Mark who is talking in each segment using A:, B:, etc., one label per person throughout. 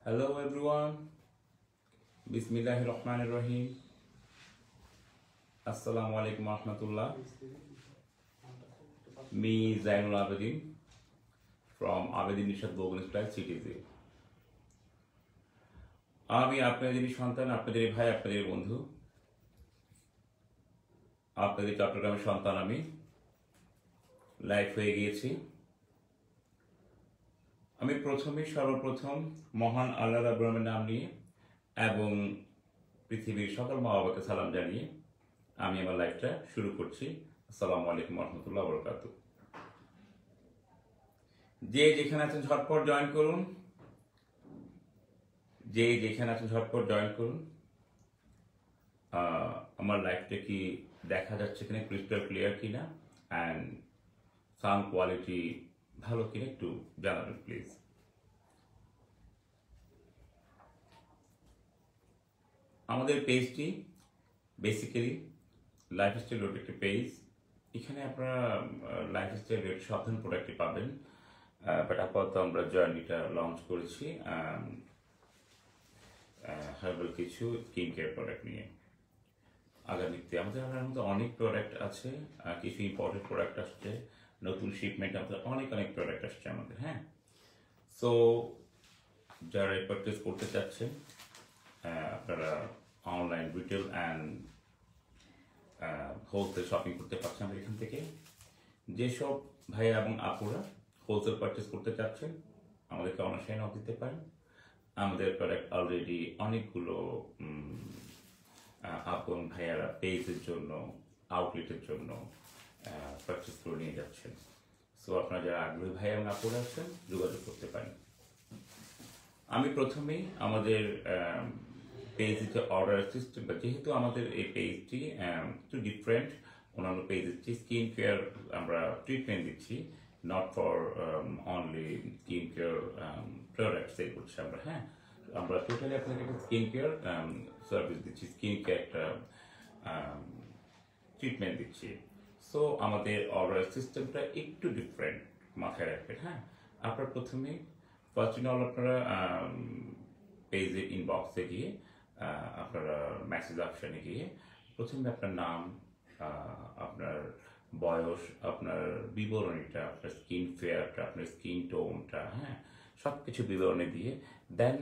A: Hello everyone. Bismillahirrahmanirrahim. Assalamu alaikum warahmatullah. Me Zainul Abedin from Abedin Nishad Bogan Style CTZ. আমি আপনাদেরই সন্তান, আপনাদেরই ভাই, আপনাদেরই বন্ধু, আপনাদের চট্টগ্রামের সন্তান। আমি লাইভ হয়ে গিয়েছি। আমি সর্বপ্রথম মহান আল্লাহ রাব্বুল আলামিনের নাম নিয়ে এবং পৃথিবীর সকল মা বাবাকে সালাম জানিয়ে আমি আমার লাইভটা শুরু করছি। আসসালামু আলাইকুম ওয়া বারাকাতুহু। যে যেখানে আছেন ঝটপট জয়েন করুন। আমার লাইভটা কি দেখা যাচ্ছে কিনা, ক্রিস্টাল ক্লিয়ার কিনা, অ্যান্ড সাউন্ড কোয়ালিটি ভালো কিনা একটু জানাবেন প্লিজ। আমাদের পেজটি বেসিক্যালি লাইফস্টাইল রোড একটি পেজ। এখানে আপনারা লাইফস্টাইল রোড সব ধরনের প্রোডাক্টই পাবেন, বাট আপাতত আমরা জার্নিটা লঞ্চ করেছি হার্বাল কিছু স্কিন কেয়ার প্রোডাক্ট নিয়ে। আগামীতে আমাদের মধ্যে অনেক প্রোডাক্ট আছে, কিছু ইম্পর্টেন্ট প্রোডাক্ট আসছে, নতুন শিপমেন্ট আমাদের অনেক প্রোডাক্ট আসছে আমাদের। হ্যাঁ, সো যারা পারচেস করতে চাচ্ছেন আপনারা online retail and wholesale shopping করতে পারছেন আমাদের এখান থেকে। যেসব ভাইয়া এবং আপুরা হোলসেল পারচেস করতে চাচ্ছেন আমাদেরকে অনলাইনে দিতে পারেন। আমাদের প্রোডাক্ট অলরেডি অনেকগুলো আপন ভাইয়ারা পেজের জন্য, আউটলেটের জন্য পারচেস করে নিয়ে যাচ্ছেন। সো আপনারা যারা আগ্রহী ভাই এবং আপুরা আছেন যোগাযোগ করতে পারেন। আমি প্রথমেই আমাদের পেজের যে অর্ডার সিস্টেম, যেহেতু আমাদের এই পেজটি একটু ডিফারেন্ট অন্যান্য পেজের চেয়ে, স্কিন কেয়ার আমরা ট্রিটমেন্ট দিচ্ছি, not for only skin care product sale করছি আমরা। হ্যাঁ, আমরা টোটালি আপনাকে একটা স্কিন কেয়ার সার্ভিস দিচ্ছি, স্কিন কেয়ার একটা ট্রিটমেন্ট দিচ্ছি। সো আমাদের অর্ডার সিস্টেমটা একটু ডিফারেন্ট, মাথায় রাখবেন। হ্যাঁ, আপনারা প্রথমে ফার্স্ট অল আপনারা পেজের ইনবক্সে গিয়ে আপনারা মেসেজ অপশানে গিয়ে প্রথমে আপনার নাম, আপনার বয়স, আপনার বিবরণীটা, আপনার স্কিন ফেয়ারটা, আপনার স্কিন টোনটা, হ্যাঁ, সব কিছু বিবরণী দিয়ে দেন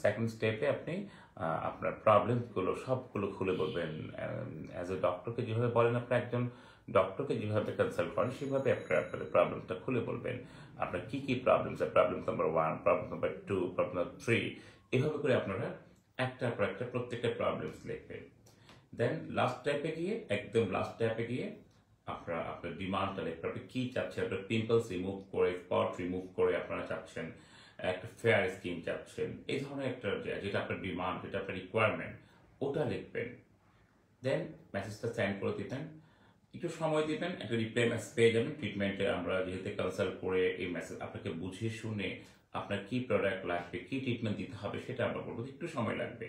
A: সেকেন্ড স্টেপে আপনি আপনার প্রবলেমসগুলো সবগুলো খুলে বলবেন। অ্যাজ এ ডক্টরকে যেভাবে বলেন, আপনার একজন ডক্টরকে যেভাবে কনসাল্ট করেন সেভাবে আপনাদের প্রবলেমটা খুলে বলবেন। আপনার কী কী problems number 1, problem number 2, problem number 3, এভাবে করে আপনারা একটার পর একটা প্রত্যেকটা প্রবলেমস লিখবেন। দেন লাস্ট স্টেপে গিয়ে আপনারা আপনার ডিমান্ডটা লিখবেন। আপনি কী চাচ্ছেন, আপনার পিম্পলস রিমুভ করে, স্পট রিমুভ করে আপনারা চাচ্ছেন, একটা ফেয়ার স্কিন চাচ্ছেন, এই ধরনের একটা যেটা আপনার ডিমান্ড, যেটা আপনার রিকোয়ারমেন্ট, ওটা লিখবেন। দেন মেসেজটা সেন্ড করে দিবেন, একটু সময় দিবেন, একটা রিপ্লাই মেসেজ পেয়ে যাবেন। ট্রিটমেন্টে আমরা যেহেতু কনসাল্ট করে এই মেসেজ আপনাকে বুঝিয়ে শুনে আপনার কি প্রোডাক্ট লাগবে, কি ট্রিটমেন্ট দিতে হবে সেটা আমরা বলবো, একটু সময় লাগবে।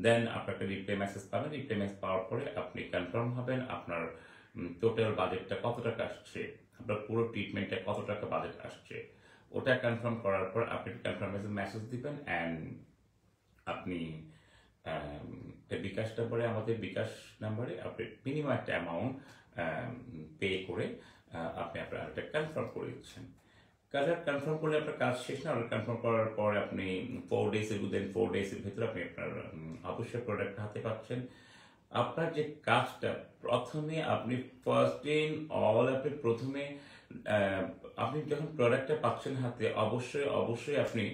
A: দেন আপনার একটা রিপ্লাই মেসেজ পাবেন। রিপ্লাই মেসেজ পাওয়ার পরে আপনি কনফার্ম হবেন আপনার টোটাল বাজেটটা কত টাকা আসছে, আপনার পুরো ট্রিটমেন্টে কত টাকা বাজেট আসছে, ওটা কনফার্ম করার পর আপনি কনফার্মেশন মেসেজ দিবেন অ্যান্ড আপনি বিকাশ নাম্বারে, আমাদের বিকাশ নাম্বারে আপনি মিনিমাম একটা অ্যামাউন্ট পে করে আপনি আপনার একটা কনফার্ম করে দিচ্ছেন। কনফার্ম করলে আপনার কাজ শেষ না। কনফার্ম করার পর আপনি 4 ডেজের ভিতরে আপনি আপনার অবশ্যই প্রোডাক্ট হাতে পাচ্ছেন। আপনার যে কাজটা প্রথমে আপনি আপনি যখন প্রোডাক্টটা পাচ্ছেন হাতে, অবশ্যই আপনি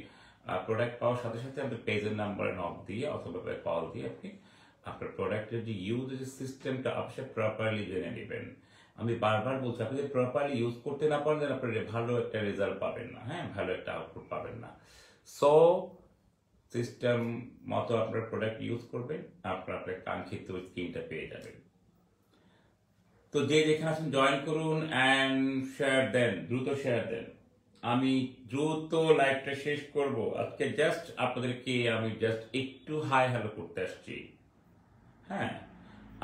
A: প্রোডাক্ট পাওয়ার সাথে সাথে আপনি পেজের নাম্বারে নক দিয়ে অথবা কল দিয়ে আপনি আপনার প্রোডাক্টের যে ইউজের সিস্টেমটা অবশ্যই প্রপারলি জেনে নেবেন। আমি বারবার বলছি, আপনি যদি প্রপারলি ইউজ করতে না পারেন আপনি ভালো একটা রেজাল্ট পাবেন না, হ্যাঁ, ভালো একটা আউটপুট পাবেন না। সো সিস্টেম মতো আপনার প্রোডাক্ট ইউজ করবেন, আপনার কাঙ্ক্ষিত স্কিনটা পেয়ে যাবেন। তো যে যেখানে আছেন জয়েন করুন অ্যান্ড শেয়ার দেন, দ্রুত শেয়ার দেন। আমি দ্রুত লাইভটা শেষ করব আজকে। আপনাদেরকে আমি একটু হাই হ্যালো করতে আসছি। হ্যাঁ,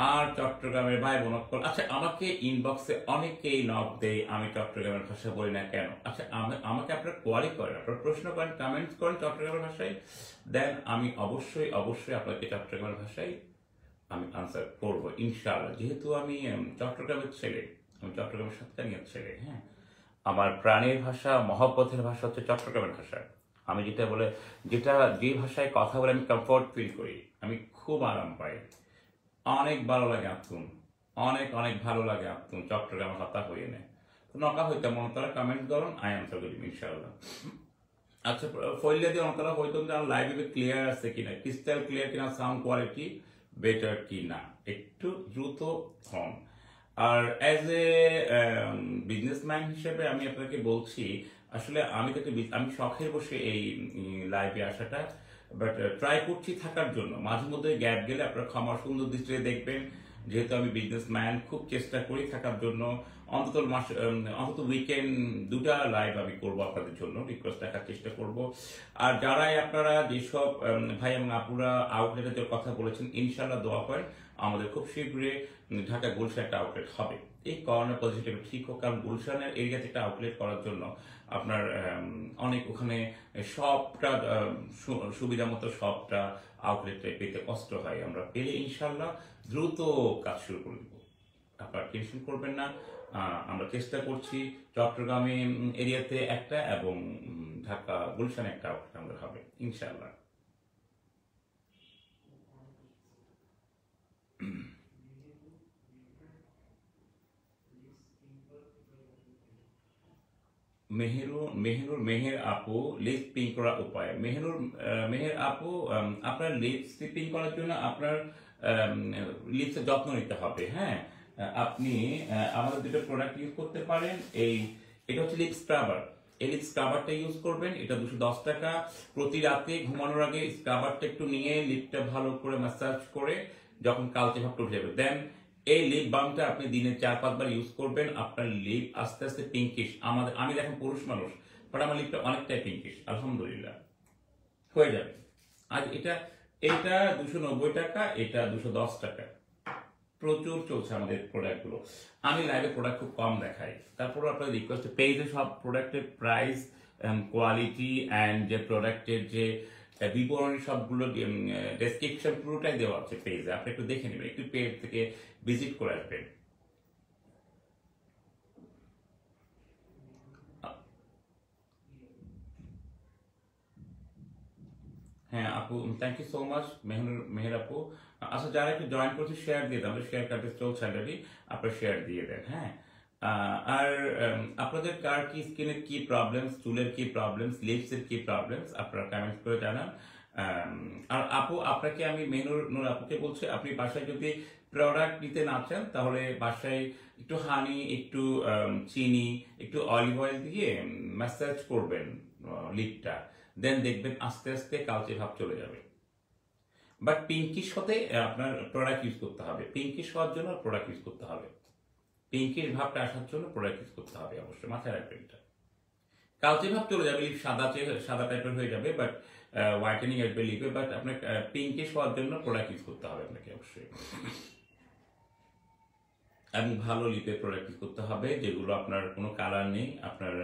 A: আর চট্টগ্রামের ভাই বোন আচ্ছা আমাকে ইনবক্সে অনেকেই নক দেয় আমি চট্টগ্রামের ভাষা বলি না কেন। আচ্ছা আমাকে আপনারা কোয়ারি করেন, আপনারা প্রশ্ন করেন, কমেন্টস করেন চট্টগ্রামের ভাষায়, দেন আমি অবশ্যই অবশ্যই আপনাকে চট্টগ্রামের ভাষায় আমি আনসার করব ইনশাআল্লাহ। যেহেতু আমি চট্টগ্রামের ছেলে, আমি চট্টগ্রামের সাতকানিয়ার ছেলে, হ্যাঁ, আমার প্রাণের ভাষা মহব্বতের ভাষা হচ্ছে চট্টগ্রামের ভাষা। আমি যে ভাষায় কথা বলে আমি কমফোর্ট ফিল করি, আমি খুব আরাম পাই, অনেক ভালো লাগে আত্মুন, অনেক অনেক ভালো লাগে আত্মুন চট্টগ্রামের কথা হয়ে নেয় তো নকা হইতাম অন্তরা কমেন্ট করুন আই আনসার করিম ইনশাআল্লাহ। আচ্ছা ফইলে দিয়ে অন্তরা হইতাম যে আমার লাইভ ক্লিয়ার আছে কিনা, ক্রিস্টাল ক্লিয়ার কিনা, সাউন্ড কোয়ালিটি বেটার কিনা, একটু দ্রুত হন। আর অ্যাজ এ বিজনেসম্যান হিসেবে আমি আপনাকে বলছি, আসলে আমি শখের বসে এই লাইভে আসাটা, বাট ট্রাই করছি থাকার জন্য। মাঝে মধ্যে গ্যাপ গেলে আপনারা ক্ষমা সুন্দর দৃষ্টিতে দেখবেন, যেহেতু আমি বিজনেসম্যান, খুব চেষ্টা করি থাকার জন্য। অন্তত উইকেন্ড 2টা লাইভ আমি করবো আপনাদের জন্য, রিকোয়েস্ট রাখার চেষ্টা করব। আর যারাই আপনারা যেসব ভাই এবং আপুরা আউটলেটের কথা বলেছেন, ইনশাল্লাহ দোয়া করেন আমাদের খুব শীঘ্রই ঢাকা গুলশান একটা আউটলেট হবে। এই করোনা পজিটিভ ঠিক হোক, কারণ গুলশানের এরিয়াতে একটা আউটলেট করার জন্য আপনার অনেক ওখানে সবটা সুবিধা মতো সবটা আউটলেটে পেতে কষ্ট হয়। আমরা পেলে ইনশাল্লাহ দ্রুত কাজ শুরু করে দেবো, আপনারা টেনশন করবেন না। আমরা চেষ্টা করছি চট্টগ্রামে এরিয়াতে একটা এবং ঢাকা গুলশানে একটা আউটলেট আমাদের হবে ইনশাল্লাহ। মেহের আপু লিপস পিং করার উপায়। মেহের আপু, আপনার লিপস পিং করার জন্য আপনার লিপসের যত্ন নিতে হবে, হ্যাঁ। আপনি আমাদের দুটো প্রোডাক্ট ইউজ করতে পারেন। এটা হচ্ছে লিপ স্ক্রাবার। এই লিপ স্ক্রাবারটা ইউজ করবেন, এটা 210 টাকা। প্রতি রাতে ঘুমানোর আগে স্ক্রাবারটা একটু নিয়ে লিপটা ভালো করে ম্যাসাজ করে যখন কালচে ভাবটা উঠে যাবে, দেন এই লিপ বামটা আপনি দিনে 4-5 বার ইউজ করবেন। আপনার লিপ আস্তে আস্তে পিঙ্কিশ, আমি দেখেন পুরুষ মানুষ, বাট আমার লিপটা অনেকটাই পিঙ্কিশ, আলহামদুলিল্লাহ হয়ে যাবে। আর এটা 290 টাকা, এটা 210 টাকা। প্রচুর চলছে আমাদের প্রোডাক্টগুলো। আমি লাইভে প্রোডাক্ট খুব কম দেখাই, তারপর আপনার রিকোয়েস্ট পেজে সব প্রোডাক্টের প্রাইস, কোয়ালিটি অ্যান্ড যে প্রোডাক্টের যে বিবরণী সবগুলো ডেসক্রিপশন পুরোটাই দেওয়া আছে পেজে, আপনি একটু দেখে নেবেন, একটু পেজ থেকে ভিজিট করে আসবেন। হ্যাঁ আপু, thank you so much Meher আপু। আচ্ছা যারা একটু জয়েন করছে শেয়ার দিয়ে দেন, শেয়ার কার্ডে চলছে অলরেডি, আপনারা শেয়ার দিয়ে দেন, হ্যাঁ। আর আপনাদের কার কি স্কিনের কি প্রবলেমস, চুলের কি প্রবলেমস, লিপসের কি প্রবলেমস, আপনারা কমেন্ট করে জানান। আর আপু আপনাকে আমি মেহনুর আপুকে বলছি, আপনি বাসায় যদি প্রোডাক্ট নিতে না চান তাহলে বাসায় একটু হানি, একটু চিনি, একটু অলিভ অয়েল দিয়ে ম্যাসাজ করবেন লিপটা, দেন দেখবেন আস্তে আস্তে কালচে ভাব চলে যাবে। বাট পিঙ্কিশ হতে আপনার প্রোডাক্ট ইউজ করতে হবে, পিঙ্কিশ হওয়ার জন্য প্রোডাক্ট ইউজ করতে হবে, পিঙ্কিশ ভাবটা আসার জন্য প্রোডাক্ট ইউজ করতে হবে, অবশ্যই মাথায় রাখবেন এটা। কালচে ভাব চলে যাবে, লিপ সাদা টাইপের হয়ে যাবে, বাট হোয়াইটেনিং আসবে লিপে, বাট আপনার পিঙ্কিশ হওয়ার জন্য প্রোডাক্ট ইউজ করতে হবে আপনাকে অবশ্যই। এবং ভালো লিপের প্রোডাক্ট ইউজ করতে হবে, যেগুলো আপনার কোনো কালার নেই, আপনার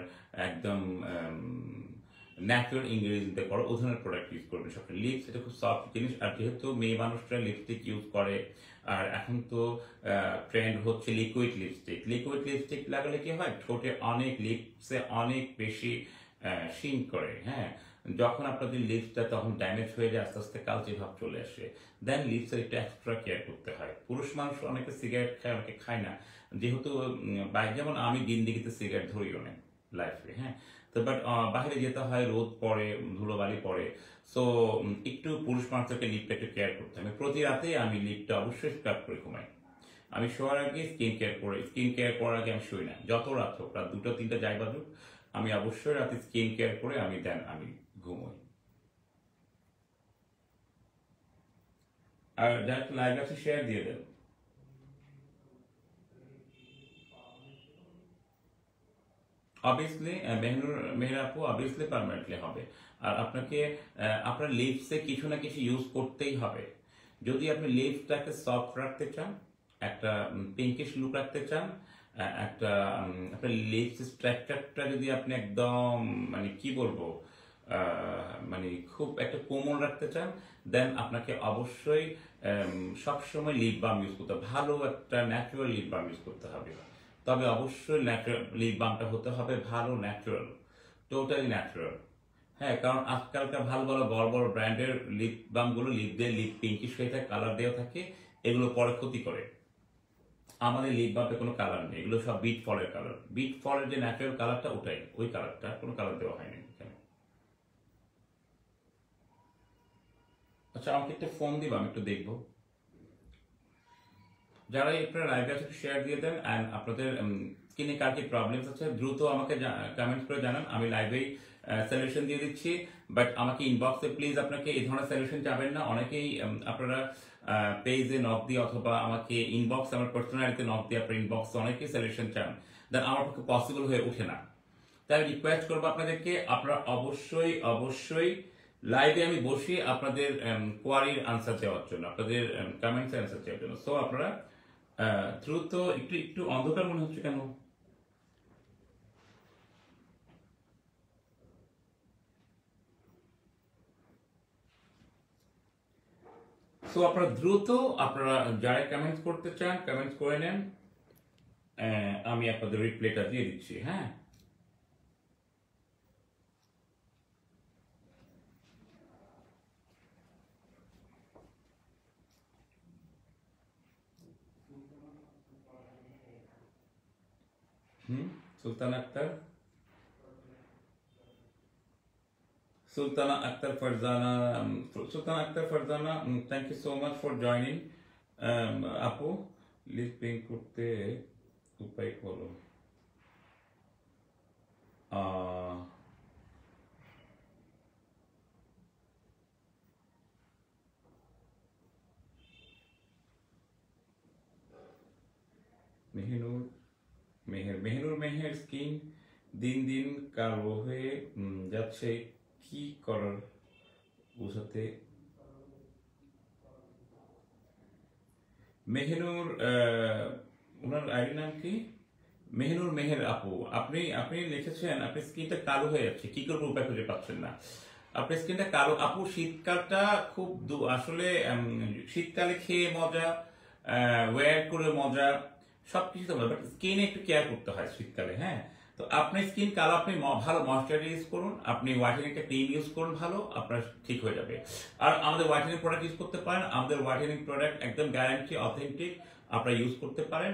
A: একদম ন্যাচারাল ইনগ্রিডিয়েন্ট দিয়ে করা, ও ধরনের প্রোডাক্ট ইউজ করবেন সব। লিপস এটা খুব সফট জিনিস, আর যেহেতু মেয়ে মানুষরা লিপস্টিক ইউজ করে, আর এখন তো ট্রেন্ড হচ্ছে লিকুইড লিপস্টিক। লিকুইড লিপস্টিক লাগালে কি হয়, ঠোঁটে অনেক, লিপসে অনেক বেশি শিন করে, হ্যাঁ। যখন আপনাদের লিপসটা তখন ড্যামেজ হয়ে যায়, আস্তে আস্তে কালচে ভাব চলে আসে, দেন লিপসের একটু এক্সট্রা কেয়ার করতে হয়। পুরুষ মানুষ অনেকে সিগারেট খায়, অনেকে খায় না, যেহেতু বাইক, যেমন আমি জিন্দিগিতে সিগারেট ধরিও না লাইফে, হ্যাঁ। তো বাট বাইরে যেতে হয়, রোদ পড়ে, ধুলোবালি পড়ে, সো একটু পুরুষ মানুষকে লিপটা একটু কেয়ার করতে হবে। প্রতি রাতে আমি লিপটা অবশ্যই স্ক্রাব করে ঘুমাই। আমি শোয়ার আগে স্কিন কেয়ার করার আগে আমি শুই না, যত রাত হোক, রাত 2টা-3টা যাই বাজুক, আমি অবশ্যই রাতে স্কিন কেয়ার করে আমি ঘুমোই। আর যারা লাইভ আছে শেয়ার দিয়ে দেন। অবভিয়াসলি মেহের আপু, অবভিয়াসলি পার্মানেন্টলি হবে। আর আপনাকে আপনার লিপসে কিছু না কিছু ইউজ করতেই হবে। যদি আপনি লিপসটাকে সফট রাখতে চান, একটা পিঙ্কিশ লুক রাখতে চান, একটা আপনার লিপস স্ট্রাকচারটা যদি আপনি একদম মানে কি বলবো মানে খুব একটা কোমল রাখতে চান, দেন আপনাকে অবশ্যই সবসময় লিপ বাম ইউজ করতে হবে, ভালো একটা ন্যাচারাল লিপ বাম ইউজ করতে হবে। তবে অবশ্যই ন্যাচারাল লিপ বামটা হতে হবে ভালো ন্যাচারাল, টোটালি ন্যাচারাল। হ্যাঁ, কারণ আজকালকার ভালো ভালো বড় বড় ব্র্যান্ডের লিপ বামগুলো লিপ দিয়ে লিপ পিঙ্কিশ হয়ে থাকে, কালার দেওয়া থাকে, এগুলো পরে ক্ষতি করে। আমাদের লিপ বামে কোনো কালার নেই, এগুলো সব বিট ফলের কালার, বিট ফলের যে ন্যাচারাল কালারটা ওটাই, ওই কালারটা, কোনো কালার দেওয়া হয়নি এখানে। আচ্ছা, আমাকে একটা ফোন দিবা, আমি একটু দেখবো। যারা আপনারা লাইভে আছে একটু শেয়ার দিয়ে দেন, অ্যান্ড আপনাদের স্কিনে কার কি প্রবলেমস আছে দ্রুত আমাকে কমেন্টস করে জানান, আমি লাইভেই সলিউশন দিয়ে দিচ্ছি। বাট আমাকে ইনবক্সে প্লিজ আপনাকে এই ধরনের সলিউশন চাবেন না। অনেকেই আপনারা পেজে নক দিয়ে অথবা আমাকে ইনবক্স, আমার পার্সোনালিতে নক দিয়ে আপনার ইনবক্সে অনেকেই সলিউশন চান, দেন আমার পক্ষে পসিবল হয়ে ওঠে না। তাই আমি রিকোয়েস্ট করবো আপনাদেরকে, আপনারা অবশ্যই অবশ্যই লাইভে আমি বসি আপনাদের কোয়ারির আনসার দেওয়ার জন্য, আপনাদের কমেন্টস আনসার দেওয়ার জন্য। সো আপনারা দ্রুত, একটু একটু অন্ধকার মনে হচ্ছে কেন? সো আপনারা দ্রুত, আপনারা যারা কমেন্টস করতে চান কমেন্টস করে নেন, আমি আপনাদের রিপ্লাইটা দিয়ে দিচ্ছি। হ্যাঁ, Sultan Akhtar, Sultana Akhtar Farzana, Sultana Akhtar Farzana, thank you so much for joining. আপু, লিপ পিং করতে উপায় করো। আহ, মেহিনুর মেহের স্কিন দিন দিন কালো হয়ে যাচ্ছে, কি করার বোঝাতে। মেহেনুর, ওনার আইডি নাম কি? মেহেনুর মেহের আপু, আপনি আপনি লিখেছেন আপনার স্কিনটা কালো হয়ে যাচ্ছে, কি করবো উপায় খুঁজে পাচ্ছেন না। আপনার স্কিনটা কালো আপু, শীতকালটা খুব আসলে শীতকালে খেয়ে মজা, ওয়্যার করে মজা, সবকিছু তো মজা, বাট স্কিনে একটু কেয়ার করতে হয় শীতকালে। হ্যাঁ, তো আপনার স্কিন কালো, আপনি ভালো ময়শ্চারাইজ ইউজ করুন, আপনি হোয়াইটেনিং একটা ক্রিম ইউজ করুন, ভালো আপনার ঠিক হয়ে যাবে। আর আমাদের হোয়াইটেনিং প্রোডাক্ট ইউজ করতে পারেন, আমাদের হোয়াইটেনিং প্রোডাক্ট একদম গ্যারান্টি অথেন্টিক, আপনারা ইউজ করতে পারেন।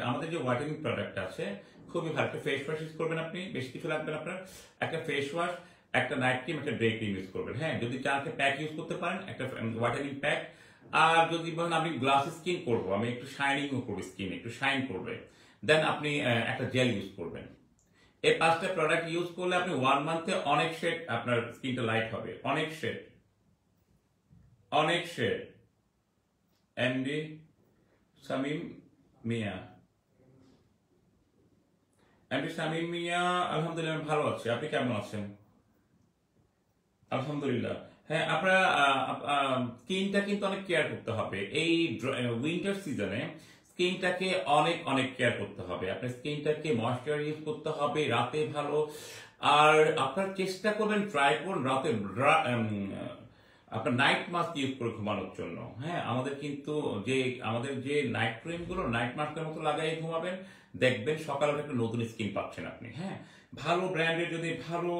A: আমাদের যে হোয়াইটেনিং প্রোডাক্ট আছে খুবই ভালো। একটা ফেস ওয়াশ ইউজ করবেন, আপনি বেশি কিছু লাগবে না আপনার, একটা ফেস ওয়াশ, একটা নাইট ক্রিম, একটা ডে ক্রিম ইউজ করবেন। হ্যাঁ, যদি চান একটা প্যাক ইউজ করতে পারেন, একটা হোয়াইটেনিং প্যাক। আর যদি বলেন আমি গ্লাস স্কিন করবো, আমি একটু শাইনিংও করবো, স্কিন একটু শাইন করবে, দেন আপনি একটা জেল ইউজ করবেন। এই 5টা প্রোডাক্ট ইউজ করলে আপনি 1 মান্থে অনেক শেড, আপনার স্কিনটা লাইট হবে, অনেক শেড, অনেক শেড। এমডি শামিম মিয়া, এমডি শামিম মিয়া, আলহামদুলিল্লাহ আমি ভালো আছি, আপনি কেমন আছেন? আলহামদুলিল্লাহ। হ্যাঁ, আপনার স্কিনটা কিন্তু অনেক কেয়ার করতে হবে এই উইন্টার সিজনে। স্কিনটাকে অনেক অনেক কেয়ার করতে হবে, আপনার স্কিনটাকে ময়শ্চারাইজ করতে হবে রাতে ভালো। আর আপনার চেষ্টা করবেন, ট্রাই করুন রাতে আপনার নাইট মাস্ক ইউজ করে ঘুমানোর জন্য। হ্যাঁ, আমাদের যে নাইট ক্রিম গুলো নাইট মাস্কের মতো লাগাই ঘুমাবেন, দেখবেন সকালে একটা নতুন স্কিন পাচ্ছেন আপনি। হ্যাঁ, ভালো ব্র্যান্ডের যদি ভালো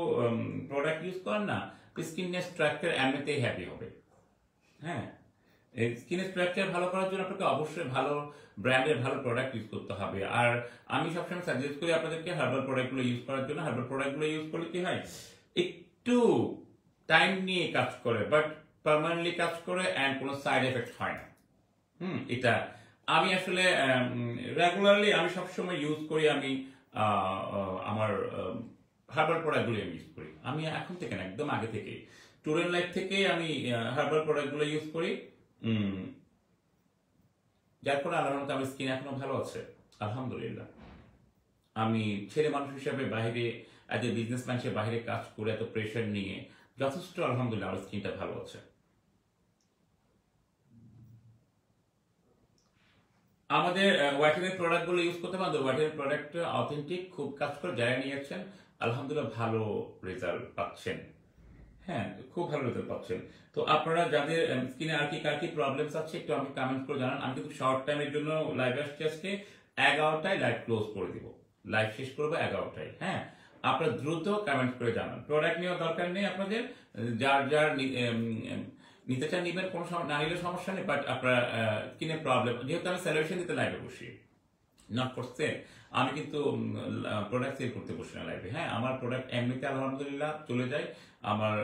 A: প্রোডাক্ট ইউজ করেন না, স্কিনের স্ট্রাকচার এমনিতেই হ্যাপি হবে। হ্যাঁ, এই স্কিনের স্ট্রাকচার ভালো করার জন্য আপনাকে অবশ্যই ভালো ব্র্যান্ডের ভালো প্রোডাক্ট ইউজ করতে হবে। আর আমি সবসময় সাজেস্ট করি আপনাদেরকে হার্বাল প্রোডাক্টগুলো ইউজ করার জন্য। হার্বাল প্রোডাক্টগুলো ইউজ করলে কি হয়, একটু টাইম নিয়ে কাজ করে, বাট পার্মানেন্টলি কাজ করে, অ্যান্ড কোনো সাইড এফেক্ট হয় না। এটা আমি আসলে রেগুলারলি আমি সবসময় ইউজ করি। আমি আমার হার্বাল প্রোডাক্টগুলো আমি ইউজ করি, আমি এখন থেকে না, একদম আগে থেকে, স্টুডেন্ট লাইফ থেকে আমি হার্বাল প্রোডাক্টগুলো ইউজ করি। যার ফলে আল্লাহর রহমতে আমার স্কিন এখনো ভালো আছে, আলহামদুলিল্লাহ। আমি ছেলে মানুষ হিসাবে বাইরে, এজ এ বিজনেসম্যান হিসেবে বাইরে কাজ করে এত প্রেশার নিয়ে যথেষ্ট, আলহামদুলিল্লাহ আমার স্কিনটা ভালো আছে। আমাদের ওয়াটারের প্রোডাক্টগুলো ইউজ করতে পারেন। ওয়াটারের প্রোডাক্ট অথেন্টিক, খুব কাজ করে, যারা নিয়েছেন আলহামদুলিল্লাহ ভালো রেজাল্ট পাচ্ছেন। হ্যাঁ, খুব ভালো রেজাল্ট পাচ্ছেন। তো আপনারা যাদের স্কিনে আর কি কার কি প্রবলেমস আছে একটু আমাকে কমেন্ট করে জানান। আমি কিন্তু শর্ট টাইমের জন্য লাইভ আসছি আজকে, 11টায় লাইভ ক্লোজ করে দিব, লাইভ শেষ করবো 11টায়। হ্যাঁ, আপনারা দ্রুত কমেন্ট করে জানান। প্রোডাক্ট নেওয়ার দরকার নেই আপনাদের, যার যার নিতে চান নিবেন, কোনো না নিলে সমস্যা নেই। বাট আপনার স্কিনে প্রবলেম, যেহেতু আমি সলিউশন দিতে লাইভে বসি, নট ফর সেল, আমি কিন্তু প্রোডাক্ট সেল করতে বসি না লাইভে। হ্যাঁ, আমার প্রোডাক্ট এমনিতে আলহামদুলিল্লাহ চলে যায়, আমার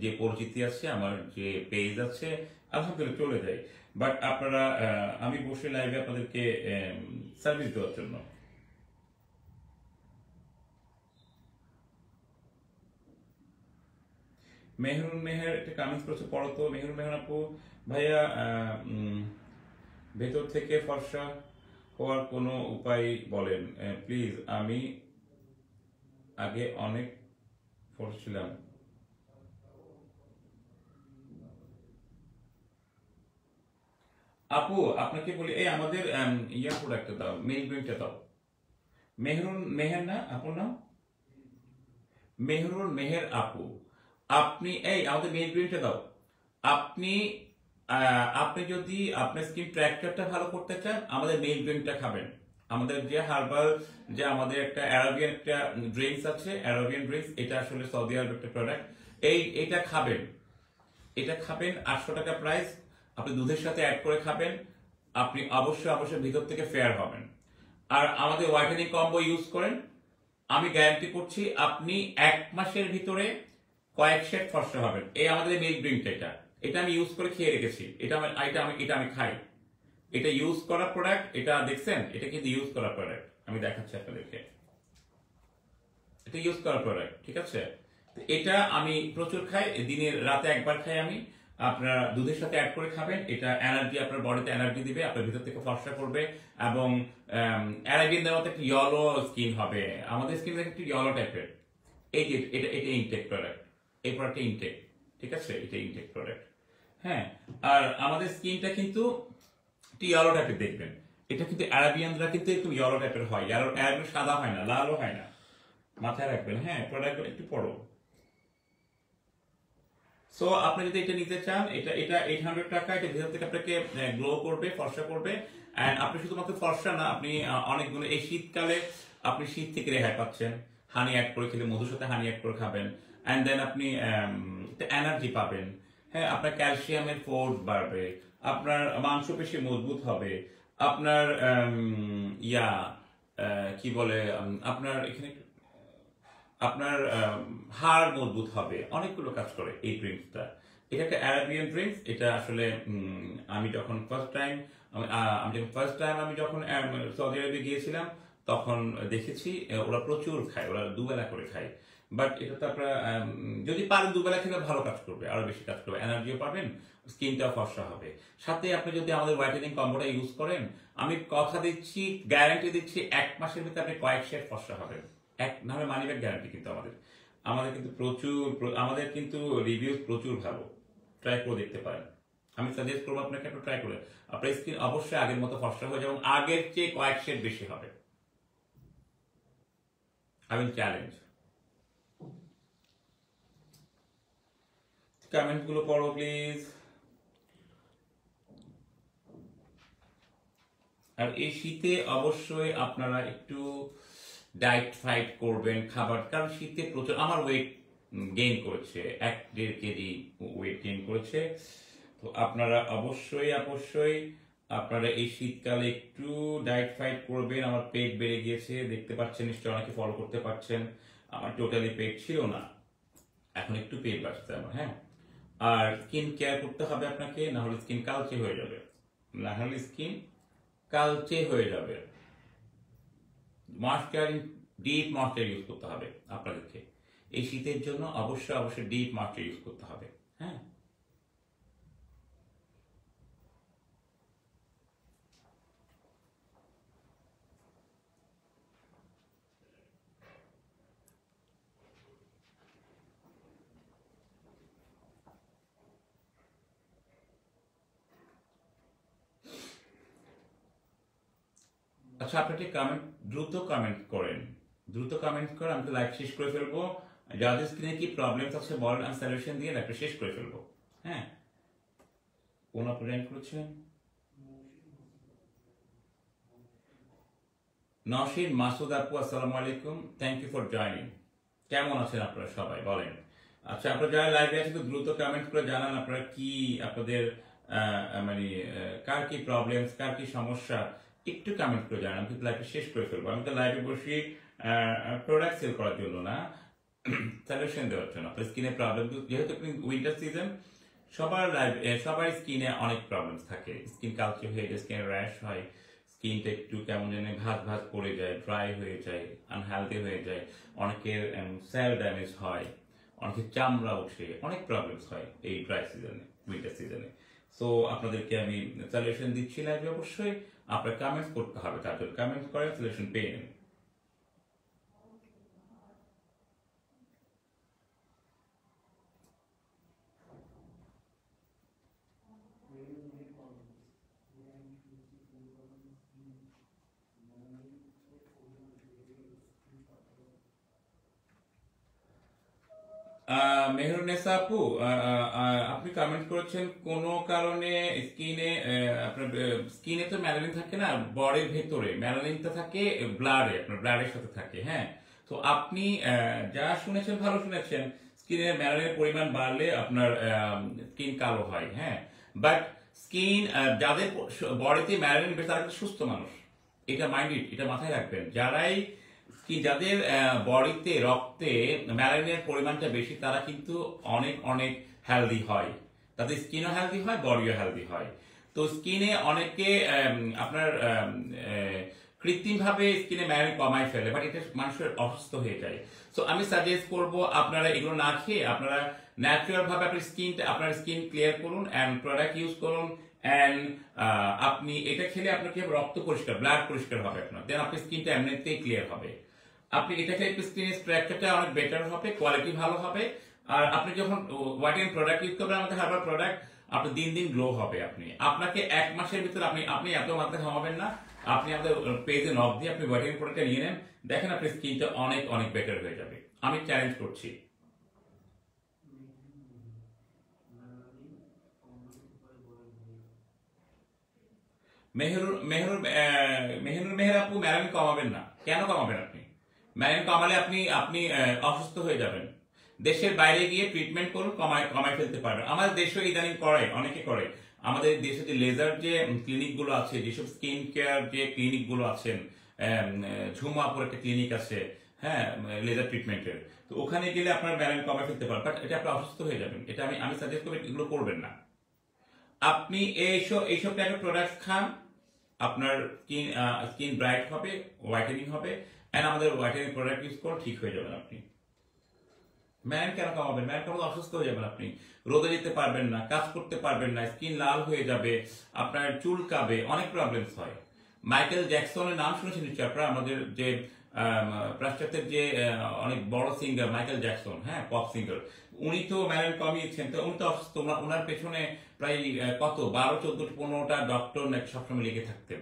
A: যে পরিচিতি আছে, আমার যে পেজ আছে, আলহামদুলিল্লাহ চলে যায়। বাট আপনারা আমি বসে লাইভে আপনাদেরকে সার্ভিস দেওয়ার জন্য। মেহরুন মেহের একটা কমেন্টস করেছে, পড়ো তো। মেহরুন মেহের আপু, ভাইয়া ভেতর থেকে ফর্সা হওয়ার কোনো উপায় বলেন প্লিজ, আমি আগে অনেক ফর্সা ছিলাম। আপু আপনাকে বলি, এই আমাদের ইয়ার প্রোডাক্টটা দাও, মেল ব্রেনটা দাও। মেহরুন মেহের না আপুর নাম? মেহরুন মেহের আপু, আপনি এই আমাদের মেল ব্রেনটা দাও। আপনি আপনি যদি আপনার স্কিন ট্র্যাকচারটা ভালো করতে চান, আমাদের মেল ব্রেনটা খাবেন। আমাদের যে হার্বাল, যে আমাদের একটা অ্যারাবিয়ান একটা ড্রিঙ্কস আছে, অ্যারাবিয়ান ড্রিঙ্কস, এটা আসলে সৌদি আরবের একটা প্রোডাক্ট। এটা খাবেন, এটা খাবেন, 800 টাকা প্রাইস। আপনি দুধের সাথে অ্যাড করে খাবেন, আপনি অবশ্যই অবশ্যই ভিতর থেকে ফেয়ার হবেন। আর আমাদের হোয়াইটেনিং কম্বো ইউজ করেন, আমি গ্যারান্টি করছি আপনি 1 মাসের ভিতরে কয়েক শেড ফর্সা হবেন। এই আমাদের মিল্ক ড্রিঙ্কটা, এটা আমি ইউজ করে খেয়ে রেখেছি, এটা আমি খাই। এটা ইউজ করা প্রোডাক্ট, এটা দেখছেন, এটা কিন্তু ইউজ করা প্রোডাক্ট, আমি দেখাচ্ছি আপনাদেরকে। এটা ইউজ করা প্রোডাক্ট, ঠিক আছে? এটা আমি প্রচুর খাই, দিনের রাতে একবার খাই আমি। আপনার দুধের সাথে অ্যাড করে খাবেন, এটা এনার্জি, আপনার বডিতে এনার্জি দিবে, আপনার ভিতর থেকে ফর্সা করবে, এবং অ্যারাবিয়ানদের মতো একটা ইয়েলো স্কিন হবে। আমাদের স্কিন একটু ইয়েলো টাইপের। এই যে এটা ইনটেক প্রোডাক্ট, এই প্রোডাক্টটা ইনটেক, ঠিক আছে? এটা ইনটেক প্রোডাক্ট। হ্যাঁ, আর আমাদের স্কিনটা কিন্তু একটু ইয়েলো টাইপের দেখবেন। এটা কিন্তু অ্যারাবিয়ানরা কিন্তু একটু ইয়েলো টাইপের হয়, অ্যারাবিয়ান সাদা হয় না, লালও হয় না, মাথায় রাখবেন। হ্যাঁ, প্রোডাক্ট একটু পড়ো। সো আপনি যদি এটা নিতে চান, এটা এটা 800 টাকা, এটা ভিতর থেকে আপনাকে গ্লো করবে, ফর্সা করবে। এন্ড আপনি শুধুমাত্র ফর্সা না, আপনি অনেকগুলো, এই শীতকালে আপনি শীত থেকে রেহাই পাচ্ছেন। হানি অ্যাড করে খেলে, মধুর সাথে হানি অ্যাড করে খাবেন, এন্ড দেন আপনি এনার্জি পাবেন। হ্যাঁ, আপনার ক্যালসিয়ামের ফোর্স বাড়বে, আপনার মাংসপেশি মজবুত হবে, আপনার ইয়া কি বলে, আপনার এখানে আপনার হাড় মজবুত হবে, অনেকগুলো কাজ করে এই ড্রিঙ্কসটা। এটা একটা অ্যারাবিয়ান ড্রিঙ্কস। এটা আসলে আমি যখন ফার্স্ট টাইম আমি যখন সৌদি আরবে গিয়েছিলাম, তখন দেখেছি ওরা প্রচুর খায়, ওরা দুবেলা করে খায়। বাট এটা তো আপনারা যদি পারেন দুবেলা খেলে ভালো কাজ করবে, আরো বেশি কাজ করবে, এনার্জিও পাবেন, স্কিনটাও ফর্সা হবে। সাথে আপনি যদি আমাদের হোয়াইটেনিং কম্বোটা ইউজ করেন, আমি কথা দিচ্ছি, গ্যারান্টি দিচ্ছি, 1 মাসের ভিতরে আপনি কয়েক শেড ফর্সা হবেন। এক নাহলে মানি ব্যাক গ্যারান্টি কিন্তু আমাদের, আমাদের কিন্তু আমাদের কিন্তু রিভিউ প্রচুর ভালো, ট্রাই করে দেখতে পারেন। আমি সাজেস্ট করবো আপনাকে একটু ট্রাই করে, আপনার স্কিন অবশ্যই আগের মতো ফর্সা হয়ে যাবে এবং আগের চেয়ে কয়েক শেড বেশি হবে। I will challenge. কমেন্ট গুলো পড়ো প্লিজ। আর এই শীতে অবশ্যই আপনারা একটু ডায়েট ফাইট করবেন, খাবার, কারণ শীতে প্রচুর, আমার ওয়েট গেইন করেছে, 1-1.5 কেজি ওয়েট গেইন করেছে। তো আপনারা অবশ্যই অবশ্যই আপনারা এই শীতকালে একটু ডায়েট ফাইট করবেন। আমার পেট বেড়ে গিয়েছে, দেখতে পাচ্ছেন নিশ্চয়ই, অনেকে ফলো করতে পারছেন। আমার টোটালি পেট ছিল না, এখন একটু পেট বাড়ছে আমার। হ্যাঁ, আর স্কিন কেয়ার করতে হবে আপনাকে, না হলে স্কিন কালচে হয়ে যাবে, না হলে স্কিন কালচে হয়ে যাবে। ময়েশ্চারিং, ডিপ ময়েশ্চার ইউজ করতে হবে আপনাদেরকে এই শীতের জন্য, অবশ্যই অবশ্যই ডিপ ময়েশ্চার ইউজ করতে হবে। হ্যাঁ, আচ্ছা আপনি কমেন্ট দ্রুত কমেন্ট করেন, দ্রুত কমেন্ট করে আমি লাইভ শেষ করে ফেলবো। যাদের স্ক্রিনে কি প্রবলেম আছে বলেন, আমি সলিউশন দিয়ে লাইভটা শেষ করে ফেলবো। হ্যাঁ, কোন আপনি জয়েন করেছেন? নওশিন মাসুদ আপু, আসসালামু আলাইকুম, থ্যাংক ইউ ফর জয়নিং। কেমন আছেন আপনারা সবাই বলেন? আচ্ছা আপনারা যারা লাইভে আছেন তো দ্রুত কমেন্ট করে জানান আপনারা কি আপনাদের মানে কার কি প্রবলেম, কার কি সমস্যা, একটু কমেন্ট করে জানান। আমি কিন্তু লাইভে শেষ করে ফেলবো। আমি তো লাইভে বসি প্রোডাক্ট সেল করার জন্য না, সলিউশন দেওয়ার জন্য। আপনার স্কিনে প্রবলেম, যেহেতু উইন্টার সিজন, সবার স্কিনে অনেক প্রবলেম থাকে। স্কিন কালচার হয়ে যায়, স্কিনে র্যাশ হয়, স্কিনটা একটু কেমন জানি ভাঁজ ভাঁজ পড়ে যায়, ড্রাই হয়ে যায়, আনহেলদি হয়ে যায়, অনেকের সেল ড্যামেজ হয়, অনেকের চামড়া ওঠে, অনেক প্রবলেমস হয় এই ড্রাই সিজনে, উইন্টার সিজনে। সো আপনাদেরকে আমি সলিউশন দিচ্ছি লাইভে। অবশ্যই আপনার কমেন্টস করতে হবে, তার জন্য কমেন্টস করে সলিউশন পেয়ে নেন। মেহরুনেসা আপু, আপনি কমেন্ট করেছেন কোন কারণে স্কিনে, আপনার স্কিনে তো ম্যালানিন থাকে না, বডির ভেতরে ম্যালানিনটা থাকে ব্লাডে, আপনার ব্লাডের সাথে থাকে। হ্যাঁ, তো আপনি যা শুনেছেন ভালো শুনেছেন, স্কিনের ম্যালানিনের পরিমাণ বাড়লে আপনার স্কিন কালো হয়। হ্যাঁ, বাট স্কিন যাদের বডিতে ম্যালানিন বেশি তারা কিন্তু সুস্থ মানুষ, এটা মাইন্ডেড, এটা মাথায় রাখবেন। যাদের বডিতে, রক্তে ম্যালানিনের পরিমাণটা বেশি তারা কিন্তু অনেক অনেক হেলদি হয়, তাদের স্কিনও হেলদি হয়, বডিও হেলদি হয়। তো স্কিনে অনেকে আপনার কৃত্রিমভাবে স্কিনে ম্যালানিন কমায় ফেলে, বাট এটা মানুষের অসুস্থ হয়ে যায়। সো আমি সাজেস্ট করব আপনারা এগুলো না খেয়ে আপনারা ন্যাচারাল ভাবে আপনার স্কিন ক্লিয়ার করুন অ্যান্ড প্রোডাক্ট ইউজ করুন। অ্যান্ড আপনি এটা খেলে আপনার কি হবে, রক্ত পরিষ্কার, ব্লাড পরিষ্কার হবে আপনার, দেন আপনার স্কিনটা এমনিতেই ক্লিয়ার হবে। আপনি এটা খেলে স্কিনের স্ট্রাকচারটা অনেক বেটার হবে, কোয়ালিটি ভালো হবে। আর আপনি যখন হোয়াইটেনিং প্রোডাক্ট ইউজ করবেন, আমাদের হার্বাল প্রোডাক্ট, আপনি দিন দিন গ্লো হবে। আপনাকে 1 মাসের ভিতরে আপনি এত মাত্রা খাওয়াবেন না। আপনি আমাদের পেজে নক দিয়ে আপনি হোয়াইটেনিং প্রোডাক্টটা নিয়ে নেন, দেখেন আপনার স্কিনটা অনেক অনেক বেটার হয়ে যাবে। আমি চ্যালেঞ্জ করছি। মেহের আপু, ম্যালানিন কমাবেন না। কেন কমাবেন আপনি? ম্যালানিন কমালে আপনি আপনি অসুস্থ হয়ে যাবেন। দেশের বাইরে গিয়ে ট্রিটমেন্ট করুন, কমায় ফেলতে পারবেন। আমাদের দেশে ইদানিং করে, অনেকে করে। আমাদের দেশে যে লেজার যে ক্লিনিক গুলো আছে, যেসব স্কিন কেয়ার যে ক্লিনিক গুলো আছেন, ঝুমাপুর একটা ক্লিনিক আছে, হ্যাঁ, লেজার ট্রিটমেন্টের, তো ওখানে গেলে আপনার ম্যালানিন কমায় ফেলতে পারেন। বাট এটা আপনি অসুস্থ হয়ে যাবেন, এটা আমি সাজেস্ট করবো এগুলো করবেন না। আপনি এইসব টাইপের প্রোডাক্ট খান, আপনার স্কিন ব্রাইট হবে, হোয়াইটেনিং হবে, এন্ড আমাদের হোয়াইটেনিং প্রোডাক্ট ইউজ করুন, ঠিক হয়ে যাবেন আপনি। ম্যান কেন কমাবেন? ম্যান কমালে অসুস্থ হয়ে যাবেন আপনি, রোদে যেতে পারবেন না, কাজ করতে পারবেন না, স্কিন লাল হয়ে যাবে, আপনার চুলকাবে, অনেক প্রবলেমস হয়। মাইকেল জ্যাকসনের নাম শুনেছেন নিশ্চয়ই আপনারা, আমাদের যে পাশ্চাত্যের যে অনেক বড় সিঙ্গার মাইকেল জ্যাকসন, হ্যাঁ, পপ সিঙ্গার, উনি তো ম্যালানিন কমিয়েছেন। তো উনি তো অসুস্থ, ওনার পেছনে প্রায় কত 12, 14, 15টা ডক্টর নাকি সবসময় লেগে থাকতেন।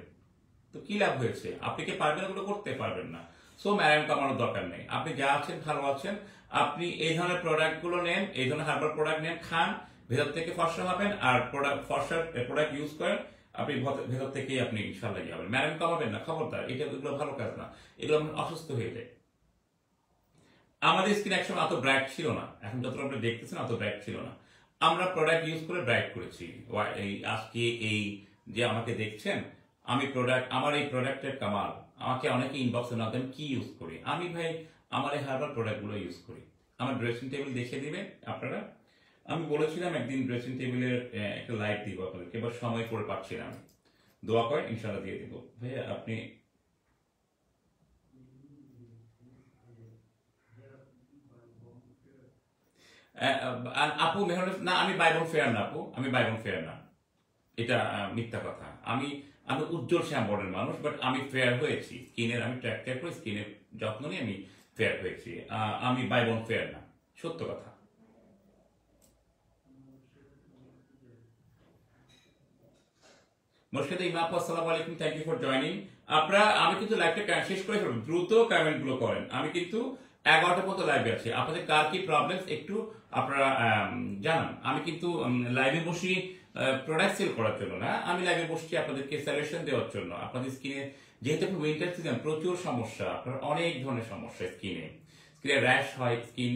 A: তো কি লাভ হয়েছে? আপনি কি পারবেন? ওগুলো করতে পারবেন না। সো ম্যালানিন কমানোর দরকার নেই। আপনি যা আছেন ভালো আছেন, আপনি এই ধরনের প্রোডাক্ট গুলো নেন, এই ধরনের হার্বাল প্রোডাক্ট নেন, খান, ভেতর থেকে ফর্সা হবেন। আর ফর্সার প্রোডাক্ট ইউজ করেন, আপনি ভেতর থেকেই আপনি ইনশাল্লাহ ইয়ে হবেন। ম্যালানিন কমাবেন না, খবরদার, এগুলো ভালো কাজ না, এগুলো অসুস্থ হয়ে যায়। আমাদের স্কিন একসময় অত ব্রাইট ছিল না, এখন যতটা আপনি দেখতেছেন অত ব্রাইট ছিল না। আমরা প্রোডাক্ট ইউজ করে ব্রাইট করেছি। এই আজকে এই যে আমাকে দেখছেন, আমার এই প্রোডাক্টের কামাল। আমাকে অনেকে ইনবক্সে না দেন কি ইউজ করি, আমি ভাই আমার এই হার্বাল প্রোডাক্ট গুলো ইউজ করি। আমার ড্রেসিং টেবিল দেখিয়ে দিবেন আপনারা। আমি বলেছিলাম একদিন ড্রেসিং টেবিলের একটা লাইভ দিব আপনাদেরকে, এবার সময় করে পাচ্ছি না আমি। দোয়া করেন, ইনশাল্লাহ দিয়ে দিব। ভাইয়া আপনি আপু মেহর না, আমি বাইবন ফেয়ার না আপু, আমি বাইবন ফেয়ার না, এটা মিথ্যা কথা। আমি আমি উজ্জ্বল শ্যাম বর্ণের মানুষ, বাট আমি ফেয়ার হয়েছি স্কিনের, আমি ট্র্যাক কেয়ার করে স্কিনের যত্ন নিয়ে আমি ফেয়ার হয়েছি। আমি বাইবন ফেয়ার না, সত্য কথা। মুর্শিদা ইমা আপু, আসসালামু আলাইকুম, থ্যাংক ইউ ফর জয়নিং। আপনারা আমি কিন্তু লাইভটা শেষ করে ফেলবো, দ্রুত কমেন্ট গুলো করেন। আমি কিন্তু 11টা পর্যন্ত লাইভে আছি, আপনাদের কার কি প্রবলেম একটু আপনারা জানান। আমি কিন্তু লাইভে বসি প্রোডাক্ট সেল করার জন্য না, আমি লাইভে বসছি আপনাদেরকে সলিউশন দেওয়ার জন্য। আপনাদের স্কিনে যেহেতু উইন্টার সিজন, প্রচুর সমস্যা, আপনার অনেক ধরনের সমস্যা স্কিনে র্যাশ হয়, স্কিন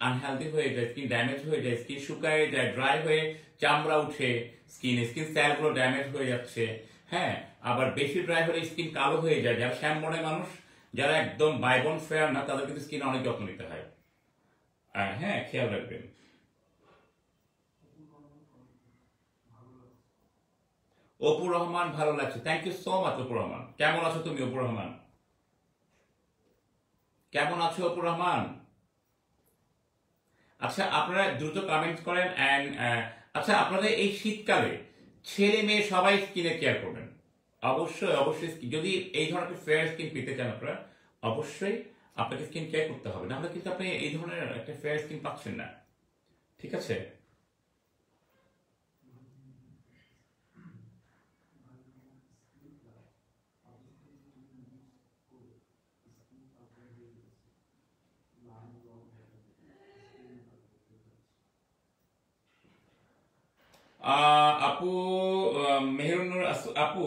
A: আনহেলদি হয়ে যায়, স্কিন ড্যামেজ হয়ে যায়, স্কিন শুকায় যায়, ড্রাই হয়ে চামড়া উঠে, স্কিন সেলগুলো ড্যামেজ হয়ে যাচ্ছে। হ্যাঁ, আবার বেশি ড্রাই হলে স্কিন কালো হয়ে যায়। যারা শ্যামবর্ণের মানুষ, যারা একদম বাইবন ফেয়ার না, তাদের কিন্তু স্কিন অনেক যত্ন নিতে হয়। হ্যাঁ, খেয়াল রাখবেন। অপু রহমান, ভালো লাগছে, thank you so much Apu Rahman. কেমন আছো তুমি অপু রহমান? কেমন আছো অপু রহমান? আচ্ছা, আপনারা দ্রুত কমেন্ট করেন। অ্যান্ড আচ্ছা, আপনাদের এই শীতকালে ছেলে মেয়ে সবাই স্কিনে কেয়ার করবেন। অবশ্যই অবশ্যই, যদি এই ধরনের ফেয়ার স্কিন পেতে চান আপনারা, অবশ্যই আপনাকে স্কিন কেয়ার করতে হবে, নাহলে কিন্তু আপনি এই ধরনের একটা ফেয়ার স্কিন পাচ্ছেন না। ঠিক আছে? আপু মেহেরুন্নুর আপু,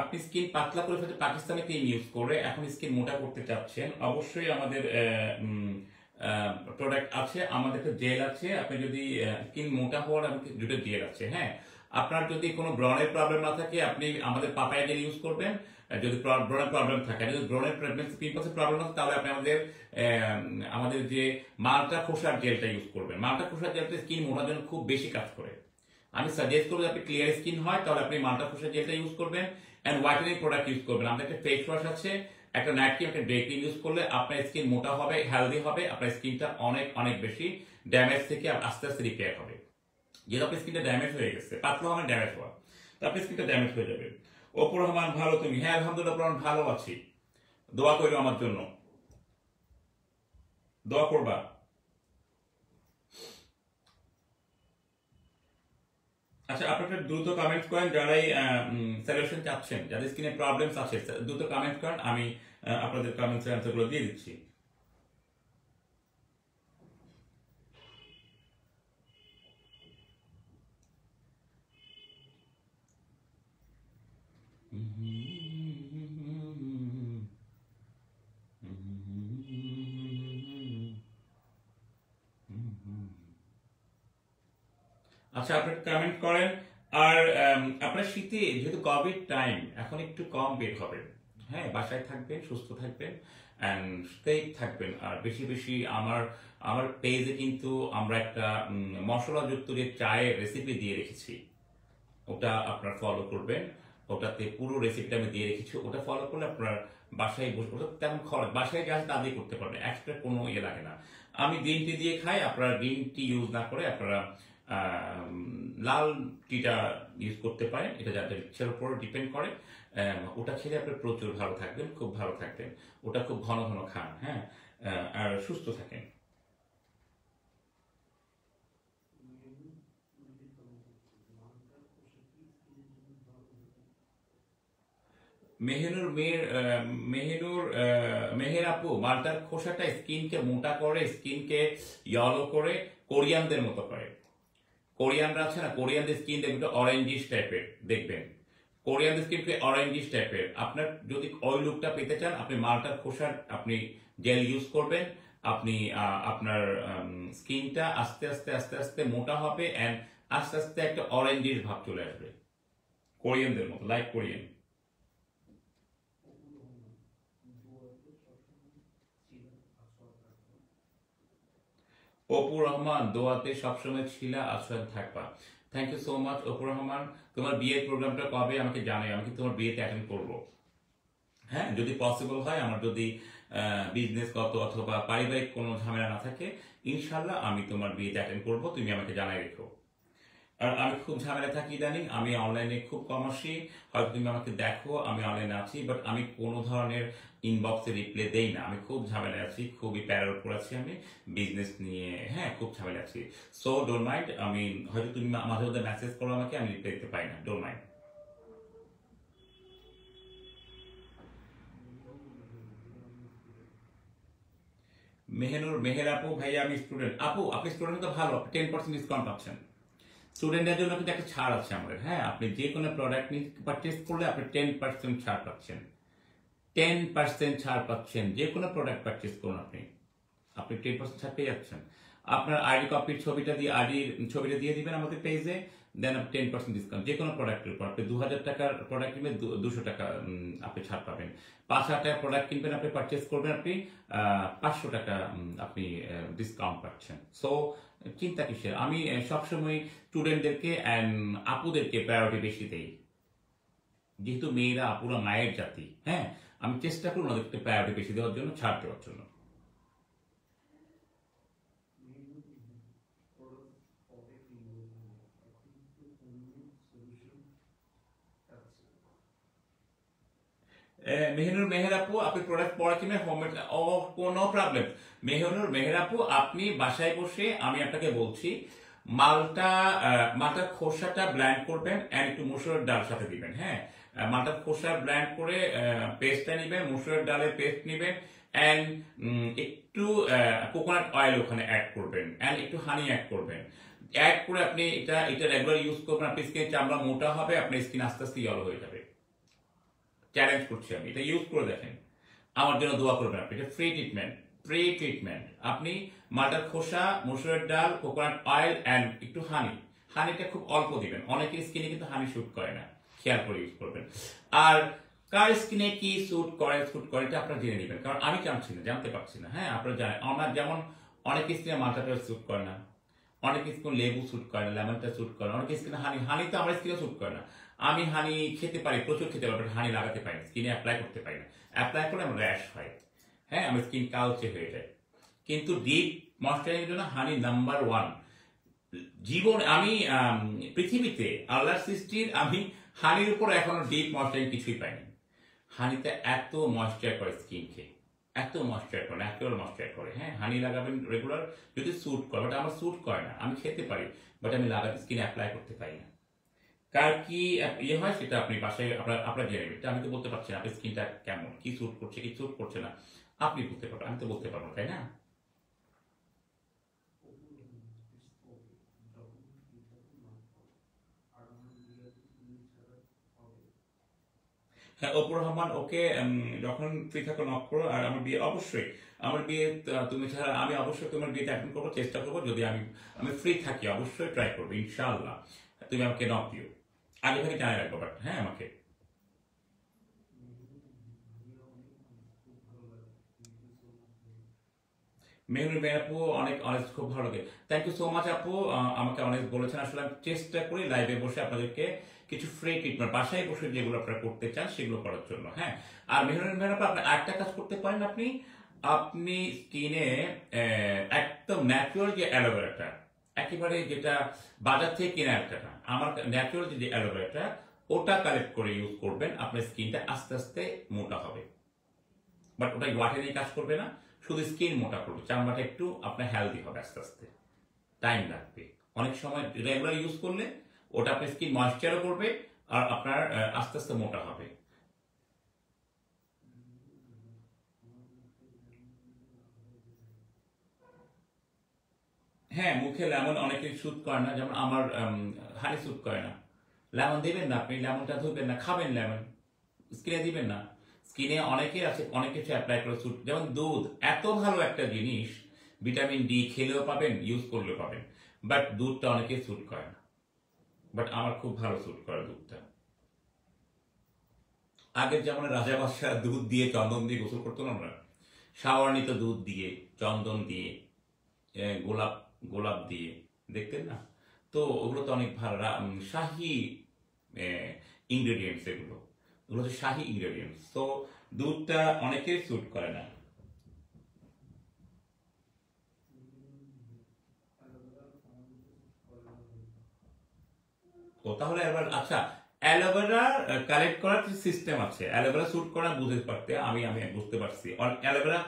A: আপনি স্কিন পাতলা করে ফেলতে পাকিস্তানি ক্রিম ইউজ করে এখন স্কিন মোটা করতে চাচ্ছেন, অবশ্যই আমাদের প্রোডাক্ট আছে, আমাদের একটা জেল আছে। আপনি যদি স্কিন মোটা হওয়ার দুটো জেল আছে। হ্যাঁ, আপনার যদি কোনো ব্রণের প্রবলেম না থাকে, আপনি আমাদের পাপায়া জেল ইউজ করবেন। যদি ব্রণের প্রবলেম থাকে, যদি ব্রণের পিম্পলসের প্রবলেম থাকে, তাহলে আপনি আমাদের যে মালটা খোসার জেলটা ইউজ করবেন। মালটা খোসার জেলটা স্কিন মোটার জন্য খুব বেশি কাজ করে। আমি সাজেস্ট করবো, আপনি ক্লিয়ার স্কিন হয় তাহলে আপনি মাল্টা খোসার জেলটা ইউজ করবেন, এন্ড হোয়াইটেনিং প্রোডাক্ট ইউজ করবেন। আমাদের একটা ফেস ওয়াশ আছে, একটা নাইট ক্রিম, একটা ডে ক্রিম ইউজ করলে আপনার স্কিন মোটা হবে, হেলদি হবে, আপনার স্কিনটা অনেক অনেক বেশি ড্যামেজ থেকে আস্তে আস্তে রিপেয়ার হবে। যেহেতু আপনার স্কিনটা ড্যামেজ হয়ে গেছে, পাতলা মানে ড্যামেজ হওয়া, তো আপনার স্কিনটা ড্যামেজ হয়ে যাবে। অপুর রহমান, ভালো তুমি? হ্যাঁ আলহামদুলিল্লাহ অপুর রহমান, ভালো আছি। দোয়া করো আমার জন্য, দোয়া করবা। আচ্ছা, আপনারা দ্রুত কমেন্ট করেন যারাই সলিউশন চাচ্ছেন, যাদের স্কিনে প্রবলেমস আছে, দ্রুত কমেন্ট করেন। আমি আপনাদের কমেন্টসের অ্যান্সারগুলো দিয়ে দিচ্ছি। আচ্ছা, আপনারা কমেন্ট করেন। আর আপনার শীতে যেহেতু কোভিড টাইম, এখন একটু কম বের হবেন। হ্যাঁ, বাসায় থাকবেন, সুস্থ থাকবেন, অ্যান্ড সেফ থাকবেন। আর বেশি বেশি আমার আমার পেজে কিন্তু আমরা একটা মশলাযুক্ত যে চায়ের রেসিপি দিয়ে রেখেছি, ওটা আপনার ফলো করবেন। ওটাতে পুরো রেসিপিটা আমি দিয়ে রেখেছি, ওটা ফলো করলে আপনার বাসায় বসে, ওটা তেমন খরচ, বাসায় যা তা দিয়ে করতে পারবেন, এক্সট্রা কোনো ইয়ে লাগে না। আমি গ্রিন টি দিয়ে খাই, আপনারা গ্রিন টি ইউজ না করে আপনারা লাল টিটা ইউজ করতে পারেন, এটা যাদের ইচ্ছার উপর ডিপেন্ড করে। ওটা খেলে আপনি প্রচুর ভালো থাকবেন, খুব ভালো থাকবেন। ওটা খুব ঘন ঘন খান। হ্যাঁ, আর সুস্থ থাকেন। মেহেনুর মেয়ের মেহের আপু, মালটার খোসাটা স্কিনকে মোটা করে, স্কিনকে ইয়েলো করে, কোরিয়ানদের মতো করে। কোরিয়ানরা আছে না, কোরিয়ানদের স্কিন দেখবেন অরেঞ্জিশ টাইপের, দেখবেন কোরিয়ানদের স্কিন অরেঞ্জিশ টাইপের। আপনার যদি ওই লুকটা পেতে চান, আপনি মালটার খোসার আপনি জেল ইউজ করবেন। আপনি আপনার স্কিনটা আস্তে আস্তে আস্তে আস্তে মোটা হবে, অ্যান্ড আস্তে আস্তে একটা অরেঞ্জিশ ভাব চলে আসবে, কোরিয়ানদের মতো, লাইক কোরিয়ান। অপু রহমান, দোয়াতে সবসময় ছিলা, আশ্রয় থাকবা। Thank you so much Apu Rahman. তোমার বিয়ের প্রোগ্রামটা কবে আমাকে জানাই, আমি কি তোমার বিয়েতে অ্যাটেন্ড করবো। হ্যাঁ, যদি পসিবল হয়, আমার যদি বিজনেসগত অথবা পারিবারিক কোনো ঝামেলা না থাকে, ইনশাল্লাহ আমি তোমার বিয়েতে অ্যাটেন্ড করবো, তুমি আমাকে জানাই রেখো। আর আমি খুব ঝামেলা থাকি ইদানিং, আমি অনলাইনে খুব কম আসি। হয়তো তুমি আমাকে দেখো আমি অনলাইনে আছি, বাট আমি কোনো ধরনের ইনবক্সে রিপ্লাই দেই না। আমি খুব ঝামেলা আছি, খুবই প্যারার উপর আছি আমি বিজনেস নিয়ে। হ্যাঁ, খুব ঝামেলা আছি। সো ডোন্ট মাইন্ড, আমি হয়তো তুমি মাঝে মধ্যে মেসেজ করো আমাকে, আমি রিপ্লাই দিতে পারি না, ডোন্ট মাইন্ড। মেহের আপু, ভাইয়া আমি স্টুডেন্ট। আপু আপনি স্টুডেন্ট তো ভালো, 10% ডিসকাউন্ট পাচ্ছেন। স্টুডেন্টদের জন্য কিন্তু একটা ছাড় আছে আমাদের। হ্যাঁ, আপনি যে কোনো প্রোডাক্ট নিয়ে পারচেস করলে আপনি 10% ছাড় পাচ্ছেন। 10% ছাড় পাচ্ছেন, যে কোনো প্রোডাক্ট পারচেস করুন আপনি, আপনি 10% ছাড় পেয়ে যাচ্ছেন। আপনার আইডি কপির ছবিটা দিয়ে, আইডির ছবিটা দিয়ে দিবেন আমাদের পেজে, দেন আপনি 10% ডিসকাউন্ট যে কোনো প্রোডাক্টের উপর। আপনি 2000 টাকার প্রোডাক্ট কিনবেন, 200 টাকা আপনি ছাড় পাবেন। 5000 টাকার প্রোডাক্ট কিনবেন, আপনি পারচেস করবেন, আপনি 500 টাকা আপনি ডিসকাউন্ট পাচ্ছেন। সো চিন্তা কিসের? আমি সবসময় স্টুডেন্টদেরকে অ্যান্ড আপুদেরকে প্রায়োরিটি বেশি দেই, যেহেতু মেয়েরা আপুরা মায়ের জাতি। হ্যাঁ, আমি চেষ্টা করব ওদেরকে প্রায়োরিটি বেশি দেওয়ার জন্য, ছাড় দেওয়ার জন্য। মেহের আপু, আপনি প্রোডাক্ট পরে কিনে হোমমেড, ও কোনো প্রবলেম। মেহের আপু, আপনি বাসায় বসে, আমি আপনাকে বলছি, মালটার খোসাটা ব্ল্যান্ড করবেন এন্ড একটু মসুরের ডাল সাথে দিবেন। হ্যাঁ, মালটার খোসা ব্ল্যান্ড করে পেস্টটা নিবেন, মসুরের ডালের পেস্ট নিবেন এন্ড একটু কোকোনাট অয়েল ওখানে অ্যাড করবেন এন্ড একটু হানি অ্যাড করবেন। অ্যাড করে আপনি এটা রেগুলার ইউজ করবেন, আপনার স্কিনের চামড়া মোটা হবে, আপনার স্কিন আস্তে আস্তে ইয়েলো হয়ে যাবে। চ্যালেঞ্জ করছি আমি, এটা ইউজ করে দেখেন, আমার জন্য দোয়া করবেন আপনি। এটা ফ্রি ট্রিটমেন্ট। আপনি মালটার খোসা, মসুরের ডাল, কোকোনাট অয়েল অ্যান্ড একটু হানিটা খুব অল্প দিবেন। অনেকের স্কিনে কিন্তু হানি স্যুট করে না, খেয়াল করে ইউজ করবেন। আর কার স্কিনে কি স্যুট করে এটা আপনারা জেনে নেবেন, কারণ আমি জানতে পারছি না। হ্যাঁ, আপনারা জানেন, আমার যেমন অনেক স্কিনে মালটাটা স্যুট করে না, অনেক স্কিন লেবু স্যুট করে না, লেমনটা স্যুট করে না, অনেক স্কিনে হানি তো আমার স্কিনে স্যুট করে না। আমি হানি খেতে পারি, প্রচুর খেতে পারি, হানি লাগাতে পারি না, স্কিনে অ্যাপ্লাই করতে পারি না। অ্যাপ্লাই করলে আমার র্যাশ হয়। হ্যাঁ, আমার স্কিন কালচে হয়ে যায়। কিন্তু ডিপ ময়শ্চারাইজারের জন্য হানি নাম্বার 1। জীবন আমি পৃথিবীতে আল্লাহর সৃষ্টির আমি হানির উপর এখনো ডিপ ময়শ্চারাইজিং কিছুই পাইনি। হানিতে এত ময়শ্চার করে স্কিনকে, এত ময়শ্চার করে, ন্যাচারাল ময়শ্চার করে। হ্যাঁ, হানি লাগাবেন রেগুলার যদি স্যুট করে, বাট আমার স্যুট করে না। আমি খেতে পারি, বাট আমি লাগাতে স্কিনে অ্যাপ্লাই করতে পারি না। কার কি ইয়ে হয় সেটা আপনি বাসায় আপনার জেনে নেবেন। আমি তো বলতে পারছি না আপনার স্কিনটা কেমন, কি স্যুট করছে কি স্যুট করছে না, আপনি বলতে পারবেন, আমি তো বলতে পারবো, তাই না? হ্যাঁ, অপুর রহমান, ওকে, যখন ফ্রি থাকো নক করো। আর আমার বিয়ে অবশ্যই, আমার বিয়ে তুমি ছাড়া আমি অবশ্যই তোমার বিয়েতে অ্যাটেন্ড করবো, চেষ্টা করবো। যদি আমি ফ্রি থাকি অবশ্যই ট্রাই করবো, ইনশাআল্লাহ। তুমি আমাকে নক দিও, আগে থেকে জানাই রাখবো, বাট হ্যাঁ আমাকে। মেহনুর মেয়ের আপু, অনেক অনেস্ট, খুব ভালো লাগে। থ্যাংক ইউ সো মাচ আপু, আমাকে অনেক বলেছেন। আসলে আমি চেষ্টা করি লাইভে বসে আপনাদেরকে কিছু ফ্রি ট্রিটমেন্ট, বাসায় বসে যেগুলো আপনারা করতে চান সেগুলো করার জন্য। হ্যাঁ, আর মেহনুর মেয়ের আপু, আপনি আরেকটা কাজ করতে পারেন। আপনি আপনি স্কিনে একদম ন্যাচুরাল যে অ্যালোভেরাটা, একেবারে যেটা বাজার থেকে কেনা একটা না, আমার ন্যাচুরাল যে অ্যালোভেরাটা, ওটা কালেক্ট করে ইউজ করবেন। আপনার স্কিনটা আস্তে আস্তে মোটা হবে, বাট ওটা ওয়াটার নিয়ে কাজ করবে না, শুধু স্কিন মোটা করবে, চামড়াটা একটু আপনার হেলদি হবে। আস্তে আস্তে টাইম লাগবে, অনেক সময় রেগুলার ইউজ করলে ওটা আপনার স্কিন ময়েশ্চারও করবে আর আপনার আস্তে আস্তে মোটা হবে। হ্যাঁ, মুখে লেমন অনেকে স্যুট করে না, যেমন আমার হানি স্যুট করে না। লেমন দিবেন না, আপনি লেমনটা ধুবেন না, খাবেন লেমন, স্কিনে দিবেন না। স্কিনে অনেকে আছে, অনেক কিছু অ্যাপ্লাই করে স্যুট, যেমন দুধ এত ভালো একটা জিনিস, ভিটামিন ডি খেলেও পাবেন, ইউজ করলেও পাবেন, বাট দুধটা অনেকে স্যুট করে না, বাট আমার খুব ভালো স্যুট করে দুধটা। আগের যেমন রাজা বাদশাহ দুধ দিয়ে চন্দন দিয়ে গোসল করতো না আমরা, শাওয়ার নিত দুধ দিয়ে, চন্দন দিয়ে, গোলাপ গোলাপ দিয়ে, দেখতেন না? তো ওগুলো তো অনেক ভালো শাহী ইনগ্রেডিয়েন্টস, এগুলো এগুলো হচ্ছে শাহী ইনগ্রেডিয়েন্টস। তো দুধটা অনেকেই স্যুট করে না। ও তাহলে এবার আচ্ছা, অ্যালোভেরা কালেক্ট করার সিস্টেম আছে, অ্যালোভেরা স্যুট করা বুঝতে পারতে আমি বুঝতে পারছি। অ্যালোভেরা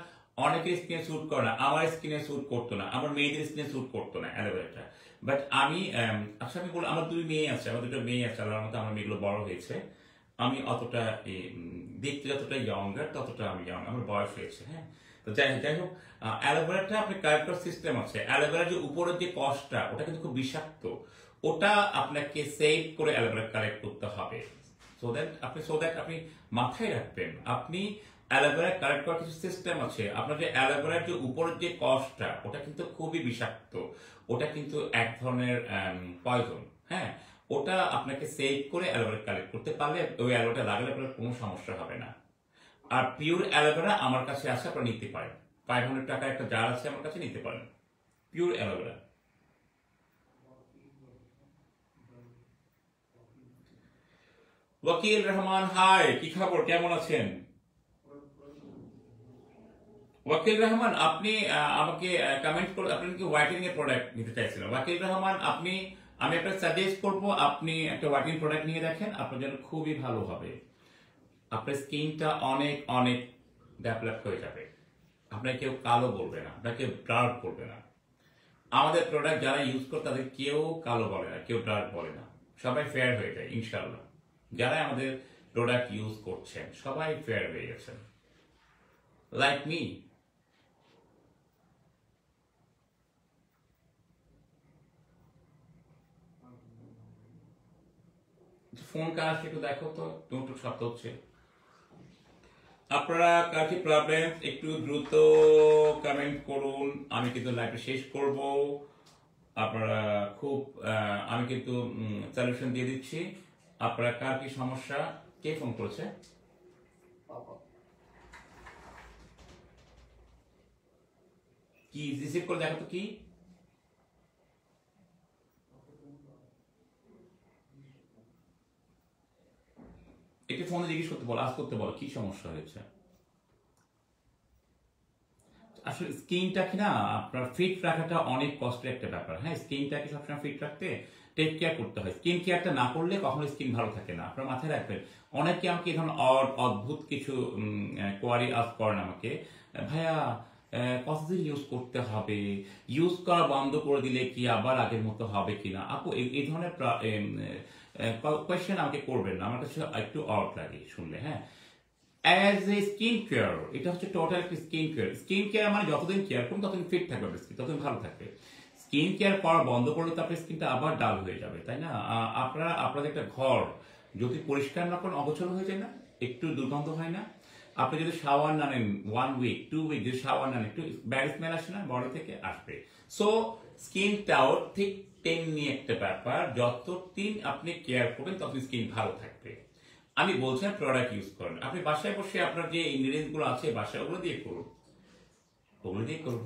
A: অনেকের স্কিনে স্যুট করে না, আমার স্কিনে স্যুট করতো না, আমার মেয়েদের স্কিনে স্যুট করতো না অ্যালোভেরাটা। বাট আমি আচ্ছা, আমি বলি, আমার 2 মেয়ে আছে, আমার 2টো মেয়ে আছে, আল্লাহর মতো আমার মেয়েগুলো বড় হয়েছে। আমি অতটা দেখতে যতটা ইয়ঙ্গার ততটা আমি ইয়ং, আমার বয়স হয়েছে, হ্যাঁ। তো যাই হোক, অ্যালোভেরাটা আপনি কালেক্টর সিস্টেম আছে। অ্যালোভেরার যে উপরের যে কষটা ওটা কিন্তু খুব বিষাক্ত, ওটা আপনাকে সেভ করে অ্যালোভেরা কালেক্ট করতে হবে। সো দ্যাট আপনি মাথায় রাখবেন, আপনি অ্যালোভেরা কালেক্ট করার কিছু সিস্টেম আছে। আপনার যে অ্যালোভেরার যে উপরের যে কষটা ওটা কিন্তু খুবই বিষাক্ত, ওটা কিন্তু এক ধরনের পয়জন, হ্যাঁ। ওটা আপনাকে সেভ করে অ্যালোভেরা কালেক্ট করতে পারলে ওই অ্যালোভেরাটা লাগালে আপনার কোনো সমস্যা হবে না। আর পিওর অ্যালোভেরা আমার কাছে আছে, আপনারা নিতে পারেন। 500 টাকা একটা জার আছে আমার কাছে, নিতে পারেন পিওর অ্যালোভেরা। ওয়াকিল রহমান, হাই, কি খবর, কেমন আছেন? ওয়াকিল রহমান, আপনি আমাকে কমেন্ট করে আপনি কি হোয়াইটেনিং এর প্রোডাক্ট নিতে চাইছিলেন। ওয়াকিল রহমান, আমি আপনাকে সাজেস্ট করব আপনি একটা হোয়াইটেনিং প্রোডাক্ট নিয়ে দেখেন, আপনার জন্য খুবই ভালো হবে। আপনার স্কিনটা অনেক অনেক ডেভেলপ হয়ে যাবে, আপনাকে কেউ কালো বলবে না, আপনাকে ডার্ক বলবে না। আমাদের প্রোডাক্ট যারা ইউজ করে তাদের কেউ কালো বলে না, কেউ ডার্ক বলে না, সবাই ফেয়ার হয়ে যায় ইনশাল্লাহ। যারা আমাদের প্রোডাক্ট ইউজ করছেন সবাই ফেয়ার হয়ে গেছেন, লাইক মি। ফোন কাজ একটু দেখো তো, টুকটুক শব্দ হচ্ছে। আপনারা কার কি প্রবলেম একটু দ্রুত কমেন্ট করুন, আমি কিন্তু লাইভটা শেষ করব। আপনারা খুব আমি কিন্তু সলিউশন দিয়ে দিচ্ছি। আপনারা কার কি সমস্যা, কে ফোন করেছে? কি রিসিভ করে দেখো তো কি। একটু ফোনে জিজ্ঞেস করতে বলো, আজ করতে বলো কি সমস্যা হয়েছে। আসলে স্কিনটাকে না আপনার ফিট রাখাটা অনেক কষ্টের একটা ব্যাপার, হ্যাঁ। স্কিনটাকে সবসময় ফিট রাখতে টেক কেয়ার করতে হয়। স্কিন কেয়ারটা না করলে কখনো স্কিন ভালো থাকে না, আপনার মাথায় রাখবেন। অনেকে আমাকে এখন অদ্ভুত কিছু কোয়ারি আস করেন আমাকে, ভাইয়া কতদিন ইউজ করতে হবে, ইউজ করা বন্ধ করে দিলে কি আবার আগের মতো হবে কিনা। আপু এই ধরনের কোয়েশ্চেন আমাকে করবেন না, আমার কাছে একটু অড লাগে শুনলে, হ্যাঁ। অ্যাজ এ স্কিন কেয়ার, এটা হচ্ছে টোটাল একটা স্কিন কেয়ার। স্কিন কেয়ার মানে যতদিন কেয়ার করুন ততদিন ফিট থাকবে আপনার স্কিন, ততদিন ভালো থাকবে। স্কিন কেয়ার করা বন্ধ করলে তো আপনার স্কিনটা আবার ডাল হয়ে যাবে, তাই না? আপনাদের একটা ঘর যদি পরিষ্কার না করেন অগোছালো হয়ে যায় না, একটু দুর্গন্ধ হয় না? আপনি যদি শাওয়ার না নেন 1 উইক 2 উইক, যদি শাওয়ার না নেন একটু ব্যাড স্মেল আসে না, বডি থেকে আসবে। সো স্কিনটাও ঠিক তেমনি একটা ব্যাপার, যতদিন আপনি কেয়ার করবেন ততদিন স্কিন ভালো থাকবে। আমি বলছিলাম প্রোডাক্ট ইউজ করেন, আপনি বাসায় বসে আপনার যে ইনগ্রিডিয়েন্টস গুলো আছে বাসায় ওগুলো দিয়ে করুন, ওগুলো দিয়ে করুন।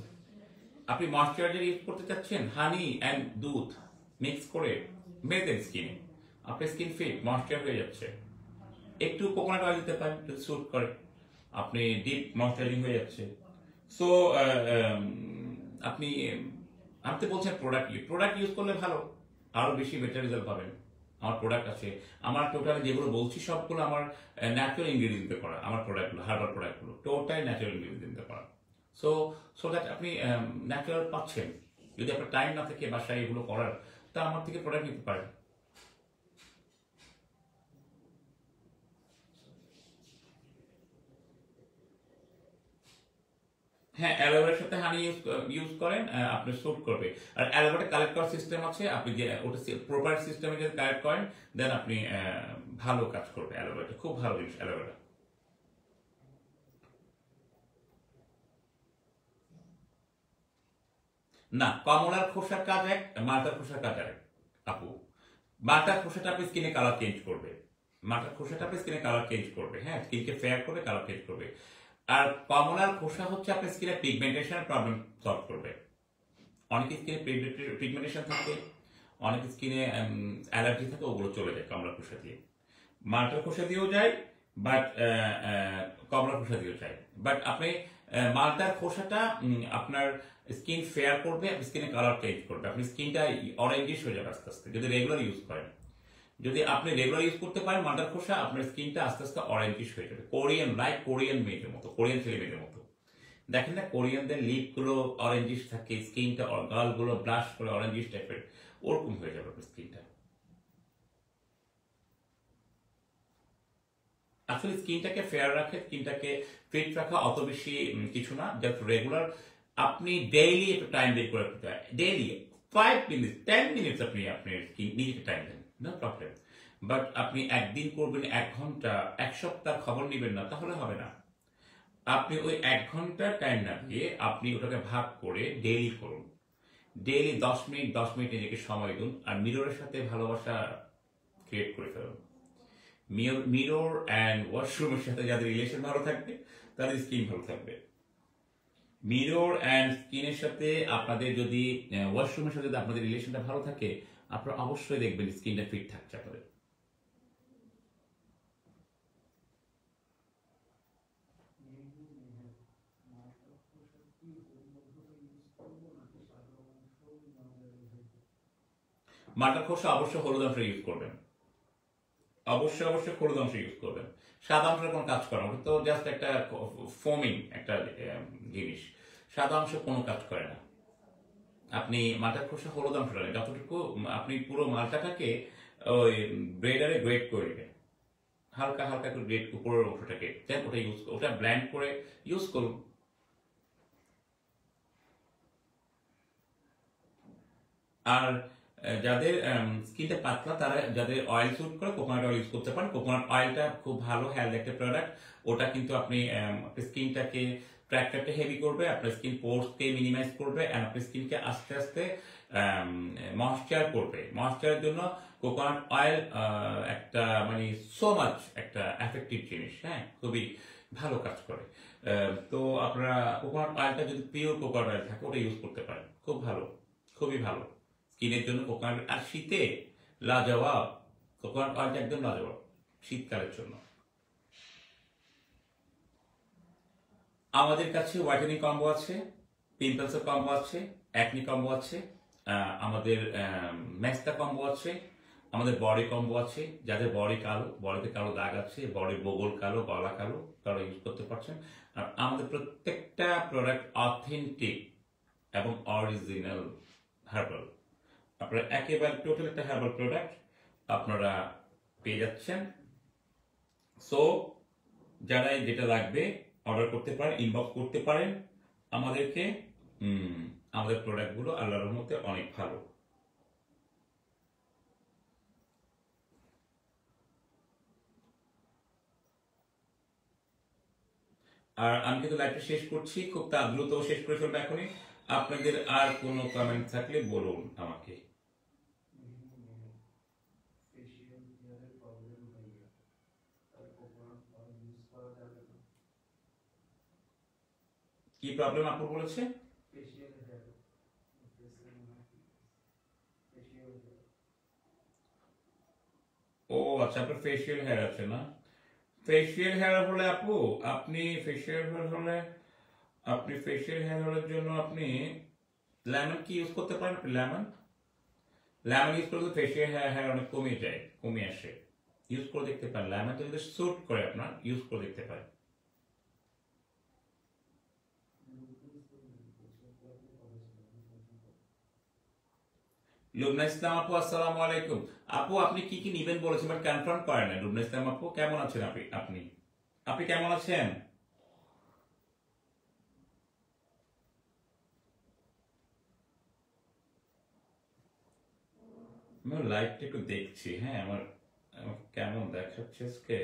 A: আপনি ময়শ্চারাইজার ইউজ করতে চাচ্ছেন, হানি অ্যান্ড দুধ মিক্স করে মেরে দেন স্কিনে, আপনার স্কিন ফিট ময়শ্চার হয়ে যাচ্ছে। একটু কোকোনাট অয়েল দিতে পারেন যদি স্যুট করে, আপনি ডিপ ময়শ্চারাইজিং হয়ে যাচ্ছে। সো আপনি আমি তো বলছেন প্রোডাক্ট ইউজ করলে ভালো, আরো বেশি বেটার রেজাল্ট পাবেন। আমার প্রোডাক্ট আছে, আমার টোটাল যেগুলো বলছি সবগুলো আমার ন্যাচারাল ইনগ্রিডিয়েন্টে করা, আমার প্রোডাক্টগুলো হার্বাল প্রোডাক্টগুলো টোটাল ন্যাচারাল ইনগ্রিডিয়েন্টে করা। সো সো দ্যাট আপনি ন্যাচারাল পাচ্ছেন। যদি আপনার টাইম না থাকে বাসায় এগুলো করার, তা আমার থেকে প্রোডাক্ট নিতে পারেন। হ্যাঁ, অ্যালোভেরার সাথে হানি ইউজ করেন, আপনি স্যুট করবে। আর অ্যালোভেরা কালেক্ট করার সিস্টেম আছে, আপনি যে ওটা প্রপার সিস্টেমে যদি কালেক্ট করেন দেন আপনি ভালো কাজ করবে। অ্যালোভেরাটা খুব ভালো জিনিস অ্যালোভেরা। না, কমলার খোসার কাজ এক, মালটার খোসার কাজ এক আপু। মালটার খোসাটা আপনি স্কিনে কালার চেঞ্জ করবে, মালটার খোসাটা আপনি স্কিনে কালার চেঞ্জ করবে, হ্যাঁ, স্কিনকে ফেয়ার করবে, কালার চেঞ্জ করবে। আর কমলার খোসা হচ্ছে আপনার স্কিনে পিগমেন্টেশনের প্রবলেম সলভ করবে। অনেক স্কিনে পিগমেন্টেশন থাকে, অনেক স্কিনে অ্যালার্জি থাকে, ওগুলো চলে যায় কমলা খোসা দিয়ে। মালটার খোসা দিয়েও যায়, বাট কমলা খোসা দিয়েও যায়। বাট আপনি মালটার খোসাটা আপনার স্কিন ফেয়ার করবে, আপনি স্কিনে কালার চেঞ্জ করবে, আপনি স্কিনটা অরেঞ্জিশ হয়ে যাবে আস্তে আস্তে যদি রেগুলার ইউজ করেন। যদি আপনি রেগুলার ইউজ করতে পারেন মালটার খোসা, আপনার স্কিনটা আস্তে আস্তে অরেঞ্জিশ হয়ে যাবে, কোরিয়ান, লাইক কোরিয়ান মেয়েদের মতো, কোরিয়ান ছেলে মেয়েদের মতো। দেখেন না কোরিয়ানদের লিপ গুলো অরেঞ্জিশ থাকে, স্কিনটা গাল গুলো ব্লাশ করে অরেঞ্জিশ টাইপের, ওরকম হয়ে যাবে আপনার স্কিনটা। আসলে স্কিনটাকে ফেয়ার রাখে, স্কিনটাকে ফিট রাখা অত বেশি কিছু না, জাস্ট রেগুলার আপনি ডেইলি একটু টাইম বের করে রাখতে হয়, ডেইলি 5 মিনিট 10 মিনিটস আপনি আপনার স্কিন নিজেকে টাইম দেন, নো প্রবলেম। বাট আপনি একদিন করবেন 1 ঘন্টা, 1 সপ্তাহ খবর নেবেন না, তাহলে হবে না। আপনি ওই 1 ঘন্টা টাইম না দিয়ে আপনি ওটাকে ভাগ করে ডেইলি করুন। ডেইলি 10 মিনিট 10 মিনিট নিজেকে সময় দিন, আর মিররের সাথে ভালোবাসা ক্রিয়েট করে ফেলুন। মিরর অ্যান্ড ওয়াশরুমের সাথে যাদের রিলেশন ভালো থাকবে তাদের স্কিন ভালো থাকবে। মিরর অ্যান্ড স্কিনের সাথে আপনাদের যদি ওয়াশরুমের সাথে যদি আপনাদের রিলেশনটা ভালো থাকে, আপনারা অবশ্যই দেখবেন স্কিনটা ফিট থাকছে আপনাদের। মাটার খোসা অবশ্যই হলুদ অংশ ইউজ করবেন, অবশ্যই অবশ্যই হলুদ অংশ ইউজ করবেন। সাদা অংশের কোনো কাজ করে না, ওটা তো জাস্ট একটা ফোমিং একটা জিনিস, সাদা অংশ কোনো কাজ করে না। আপনি মালটার খোসা হলুদ অংশটা নেন, যতটুকু আপনি পুরো মালটাকে ওই ব্লেন্ডারে গ্রেট করে নেবেন, হালকা হালকা করে গ্রেট উপরের অংশটাকে, দেন ওটা ওটা ব্লেন্ড করে ইউজ করুন। আর যাদের স্কিনটা পাতলা, তারা যাদের অয়েল স্যুট করে কোকোনাট অয়েল ইউজ করতে পারেন। কোকোনাট অয়েলটা খুব ভালো হেলথ একটা প্রোডাক্ট, ওটা কিন্তু আপনি স্কিনটাকে ট্র্যাক্টরটা হেভি করবে, আপনার স্কিন পোর্সকে মিনিমাইজ করবে, এন্ড আপনার স্কিনকে আস্তে আস্তে ময়েশ্চার করবে। ময়েশ্চারের জন্য কোকোনাট অয়েল একটা মানে সো মাচ একটা এফেক্টিভ জিনিস, হ্যাঁ, খুবই ভালো কাজ করে। তো আপনারা কোকোনাট অয়েলটা যদি পিওর কোকোনাট অয়েল থাকে ওটা ইউজ করতে পারেন, খুব ভালো, খুবই ভালো স্কিনের জন্য কোকোনাট। আর শীতে লাজবাব, কোকোনাট অয়েলটা একদম লাজবাব শীতকালের জন্য। আমাদের কাছে হোয়াইটেনিং কম্বো আছে, পিম্পলসের কম্বো আছে, অ্যাকনি কম্বো আছে, আমাদের মেস্তা কম্বো আছে, আমাদের বডি কম্বো আছে। যাদের বডি কালো, বডিতে কালো দাগ আছে, বডির বগল কালো, গলা কালো, তারা ইউজ করতে পারছেন। আর আমাদের প্রত্যেকটা প্রোডাক্ট অথেন্টিক এবং অরিজিনাল হার্বাল। আপনারা একেবারে টোটাল একটা হার্বাল প্রোডাক্ট আপনারা পেয়ে যাচ্ছেন। সো যারা যেটা লাগবে অর্ডার করতে পারেন, ইনবক্স করতে পারেন আমাদেরকে। আমাদের প্রোডাক্টগুলো আল্লাহর রহমতে অনেক ভালো। আর আমি কিন্তু লাইভটা শেষ করছি, খুব দ্রুত শেষ করে ফেলবো এখনই। আপনাদের আর কোনো কমেন্ট থাকলে বলুন আমাকে। কি প্রবলেম আপু বলেছে? ও আচ্ছা, আপনার ফেসিয়াল হেয়ার আছে না? ফেসিয়াল হেয়ার হলে আপু, আপনি ফেসিয়াল হেয়ার হলে আপনি ফেসিয়াল হেয়ার হলের জন্য আপনি লেমন কি ইউজ করতে পারেন। লেমন লেমন ইউজ করলে ফেসিয়াল হেয়ার অনেক কমে যায়, কমে আসে। ইউজ করে দেখতে পারেন, লেমনটা যদি স্যুট করে আপনার, ইউজ করে দেখতে পারেন। লুবনা ইসলাম আপু, আসসালামু আলাইকুম। আপু আপনি কি কি নিবেন বলেছেন, বাট কনফার্ম করেন না। লুবনা ইসলাম আপু কেমন আছেন? আপনি আপনি কেমন আছেন? আমি লাইভটা একটু দেখছি, হ্যাঁ, আমার কেমন দেখাচ্ছে আজকে।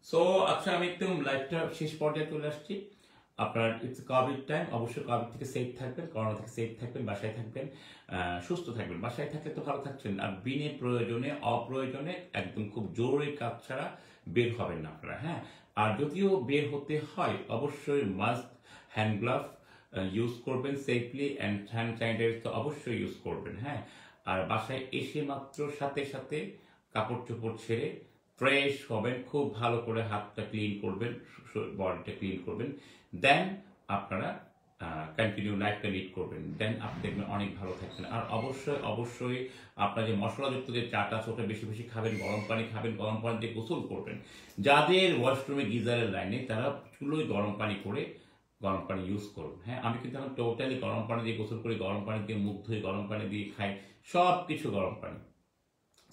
A: সো আচ্ছা, আমি একদম লাইভটা শেষ পর্যায়ে চলে আসছি। আপনার ইটস কোভিড টাইম, অবশ্যই কোভিড থেকে সেফ থাকবেন, করোনা থেকে সেফ থাকবেন, বাসায় থাকবেন, সুস্থ থাকবেন। বাসায় থাকলে তো ভালো থাকছেন, আর বিনে প্রয়োজনে অপ্রয়োজনে একদম খুব জরুরি কাজ ছাড়া বের হবেন না আপনারা, হ্যাঁ। আর যদিও বের হতে হয়, অবশ্যই মাস্ক, হ্যান্ড গ্লাভ ইউজ করবেন সেফলি, অ্যান্ড হ্যান্ড স্যানিটাইজার তো অবশ্যই ইউজ করবেন, হ্যাঁ। আর বাসায় এসে মাত্র সাথে সাথে কাপড় চোপড় ছেড়ে ফ্রেশ হবেন, খুব ভালো করে হাতটা ক্লিন করবেন, বডিটা ক্লিন করবেন, দেন আপনারা কন্টিনিউ লাইফটা লিড করবেন, দেন আপনি দেখবেন অনেক ভালো থাকবেন। আর অবশ্যই অবশ্যই আপনার যে মশলাযুক্ত যে চাটা ওটা বেশি বেশি খাবেন, গরম পানি খাবেন, গরম পানি দিয়ে গোসল করবেন। যাদের ওয়াশরুমে গিজারের লাইনে তারা চুলোয় গরম পানি করে গরম পানি ইউজ করুন। হ্যাঁ, আমি কিন্তু এখন টোটালি গরম পানি দিয়ে গোসল করি, গরম পানি দিয়ে মুখ ধুই, গরম পানি দিয়ে খাই, সব কিছু গরম পানি।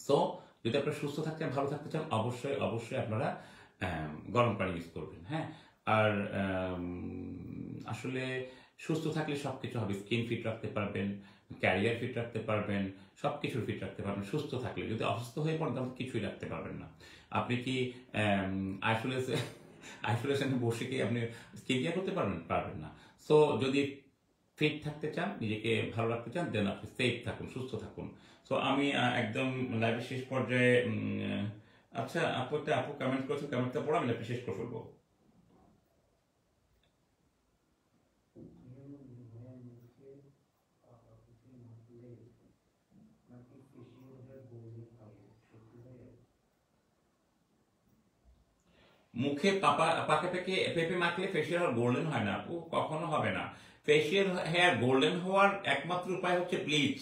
A: সো যদি আপনারা সুস্থ থাকতে চান, ভালো থাকতে চান, অবশ্যই অবশ্যই আপনারা গরম পানি ইউজ করবেন। হ্যাঁ, আর আসলে সুস্থ থাকলে সব কিছু হবে। স্কিন ফিট রাখতে পারবেন, ক্যারিয়ার ফিট রাখতে পারবেন, সব কিছু ফিট রাখতে পারবেন সুস্থ থাকলে। যদি অসুস্থ হয়ে পড়েন তাহলে কিছুই রাখতে পারবেন না। আপনি কি আইসোলেশনে বসে কি আপনি স্কিন কেয়ার করতে পারবেন? পারবেন না। সো যদি ফিট থাকতে চান, নিজেকে ভালো রাখতে চান, দেন আপনি সেফ থাকুন, সুস্থ থাকুন। সো আমি একদম লাইভের শেষ পর্যায়ে আচ্ছা, আপু কমেন্ট করেছেন, কমেন্টটা পড়ো, আমি লাইভটা শেষ করে ফেলবো। মুখে পাকে পেকে পেঁপে মাখলে ফেসিয়াল হেয়ার গোল্ডেন হয় না আপু, কখনো হবে না। ফেসিয়াল হেয়ার গোল্ডেন হওয়ার একমাত্র উপায় হচ্ছে ব্লিচ।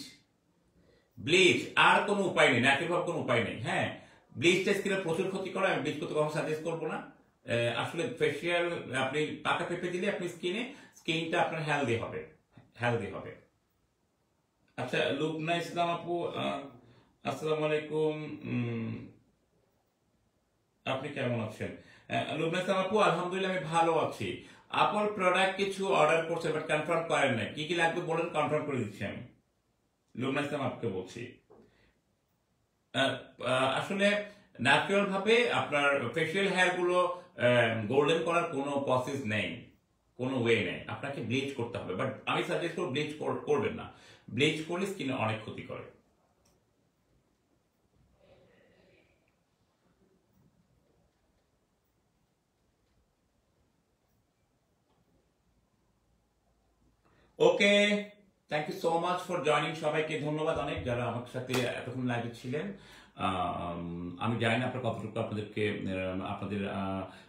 A: ব্লিচ, আর কোনো উপায় নেই, ন্যাচারাল ভাবে কোনো উপায় নেই। হ্যাঁ, ব্লিচটা স্কিনের প্রচুর ক্ষতি করে, আমি ব্লিচ করতে কখনো সাজেস্ট করবো না। আসলে ফেসিয়াল আপনি পাকা পেঁপে দিলে আপনি স্কিনটা আপনার হেলদি হবে, হেলদি হবে। আচ্ছা, লুবনা ইসলাম আপু, আসসালামু আলাইকুম। আপনি কেমন আছেন? লুবনা ইসলাম আপু, আলহামদুলিল্লাহ আমি ভালো আছি। আপনার প্রোডাক্ট কিছু অর্ডার করছেন বাট কনফার্ম করেন না, কি কি লাগবে বলেন, কনফার্ম করে দিচ্ছি আমি। লুবনা ইসলাম আপুকে বলছি। আসলে ন্যাচারাল ভাবে আপনার ফেসিয়াল হেয়ার গুলো গোল্ডেন করার কোনো প্রসেস নেই, কোনো ওয়ে নেই, আপনাকে ব্লিচ করতে হবে। বাট আমি সাজেস্ট করব ব্লিচ করবেন না, ব্লিচ করলে স্কিনে অনেক ক্ষতি করে। Okay, thank you so much for joining. সবাইকে ধন্যবাদ অনেক যারা আমার সাথে এতক্ষণ লাইভে ছিলেন। আমি জানি না আপনার কতটুকু আপনাদের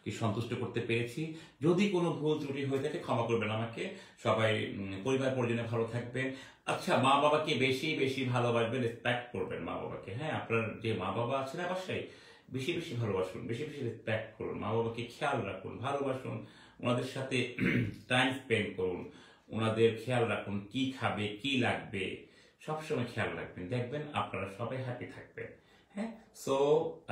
A: কি সন্তুষ্ট করতে পেরেছি। যদি কোনো ভুল ত্রুটি হয়ে থাকে ক্ষমা করবেন আমাকে। সবাই পরিবার পরিজনে ভালো থাকবেন। আচ্ছা, মা বাবাকে বেশি বেশি ভালোবাসবেন, রেসপেক্ট করবেন মা বাবাকে। হ্যাঁ, আপনার যে মা বাবা আছে না বাসায়, বেশি বেশি ভালোবাসুন, বেশি বেশি রেসপেক্ট করুন, মা বাবাকে খেয়াল রাখুন, ভালোবাসুন, ওনাদের সাথে টাইম স্পেন্ড করুন, ওনাদের খেয়াল রাখুন, কি খাবে কি লাগবে সবসময় খেয়াল রাখবেন, দেখবেন আপনারা সবাই হ্যাপি থাকবেন। হ্যাঁ, সো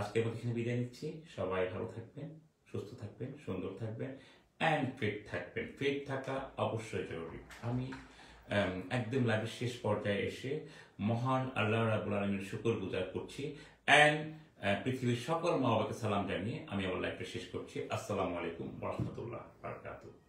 A: আজকের মধ্যে এখানে বিদায় নিচ্ছি। সবাই ভালো থাকবেন, সুস্থ থাকবেন, সুন্দর থাকবেন অ্যান্ড ফিট থাকবেন। ফিট থাকা অবশ্যই জরুরি। আমি একদম লাইভের শেষ পর্যায়ে এসে মহান আল্লাহ রাব্বুল আলামিনের শুকর গুজার করছি অ্যান্ড পৃথিবীর সকল মা বাবাকে সালাম জানিয়ে আমি আমার লাইভটা শেষ করছি। আসসালামু আলাইকুম ওয়া রাহমাতুল্লাহি ওয়া বারাকাতুহু।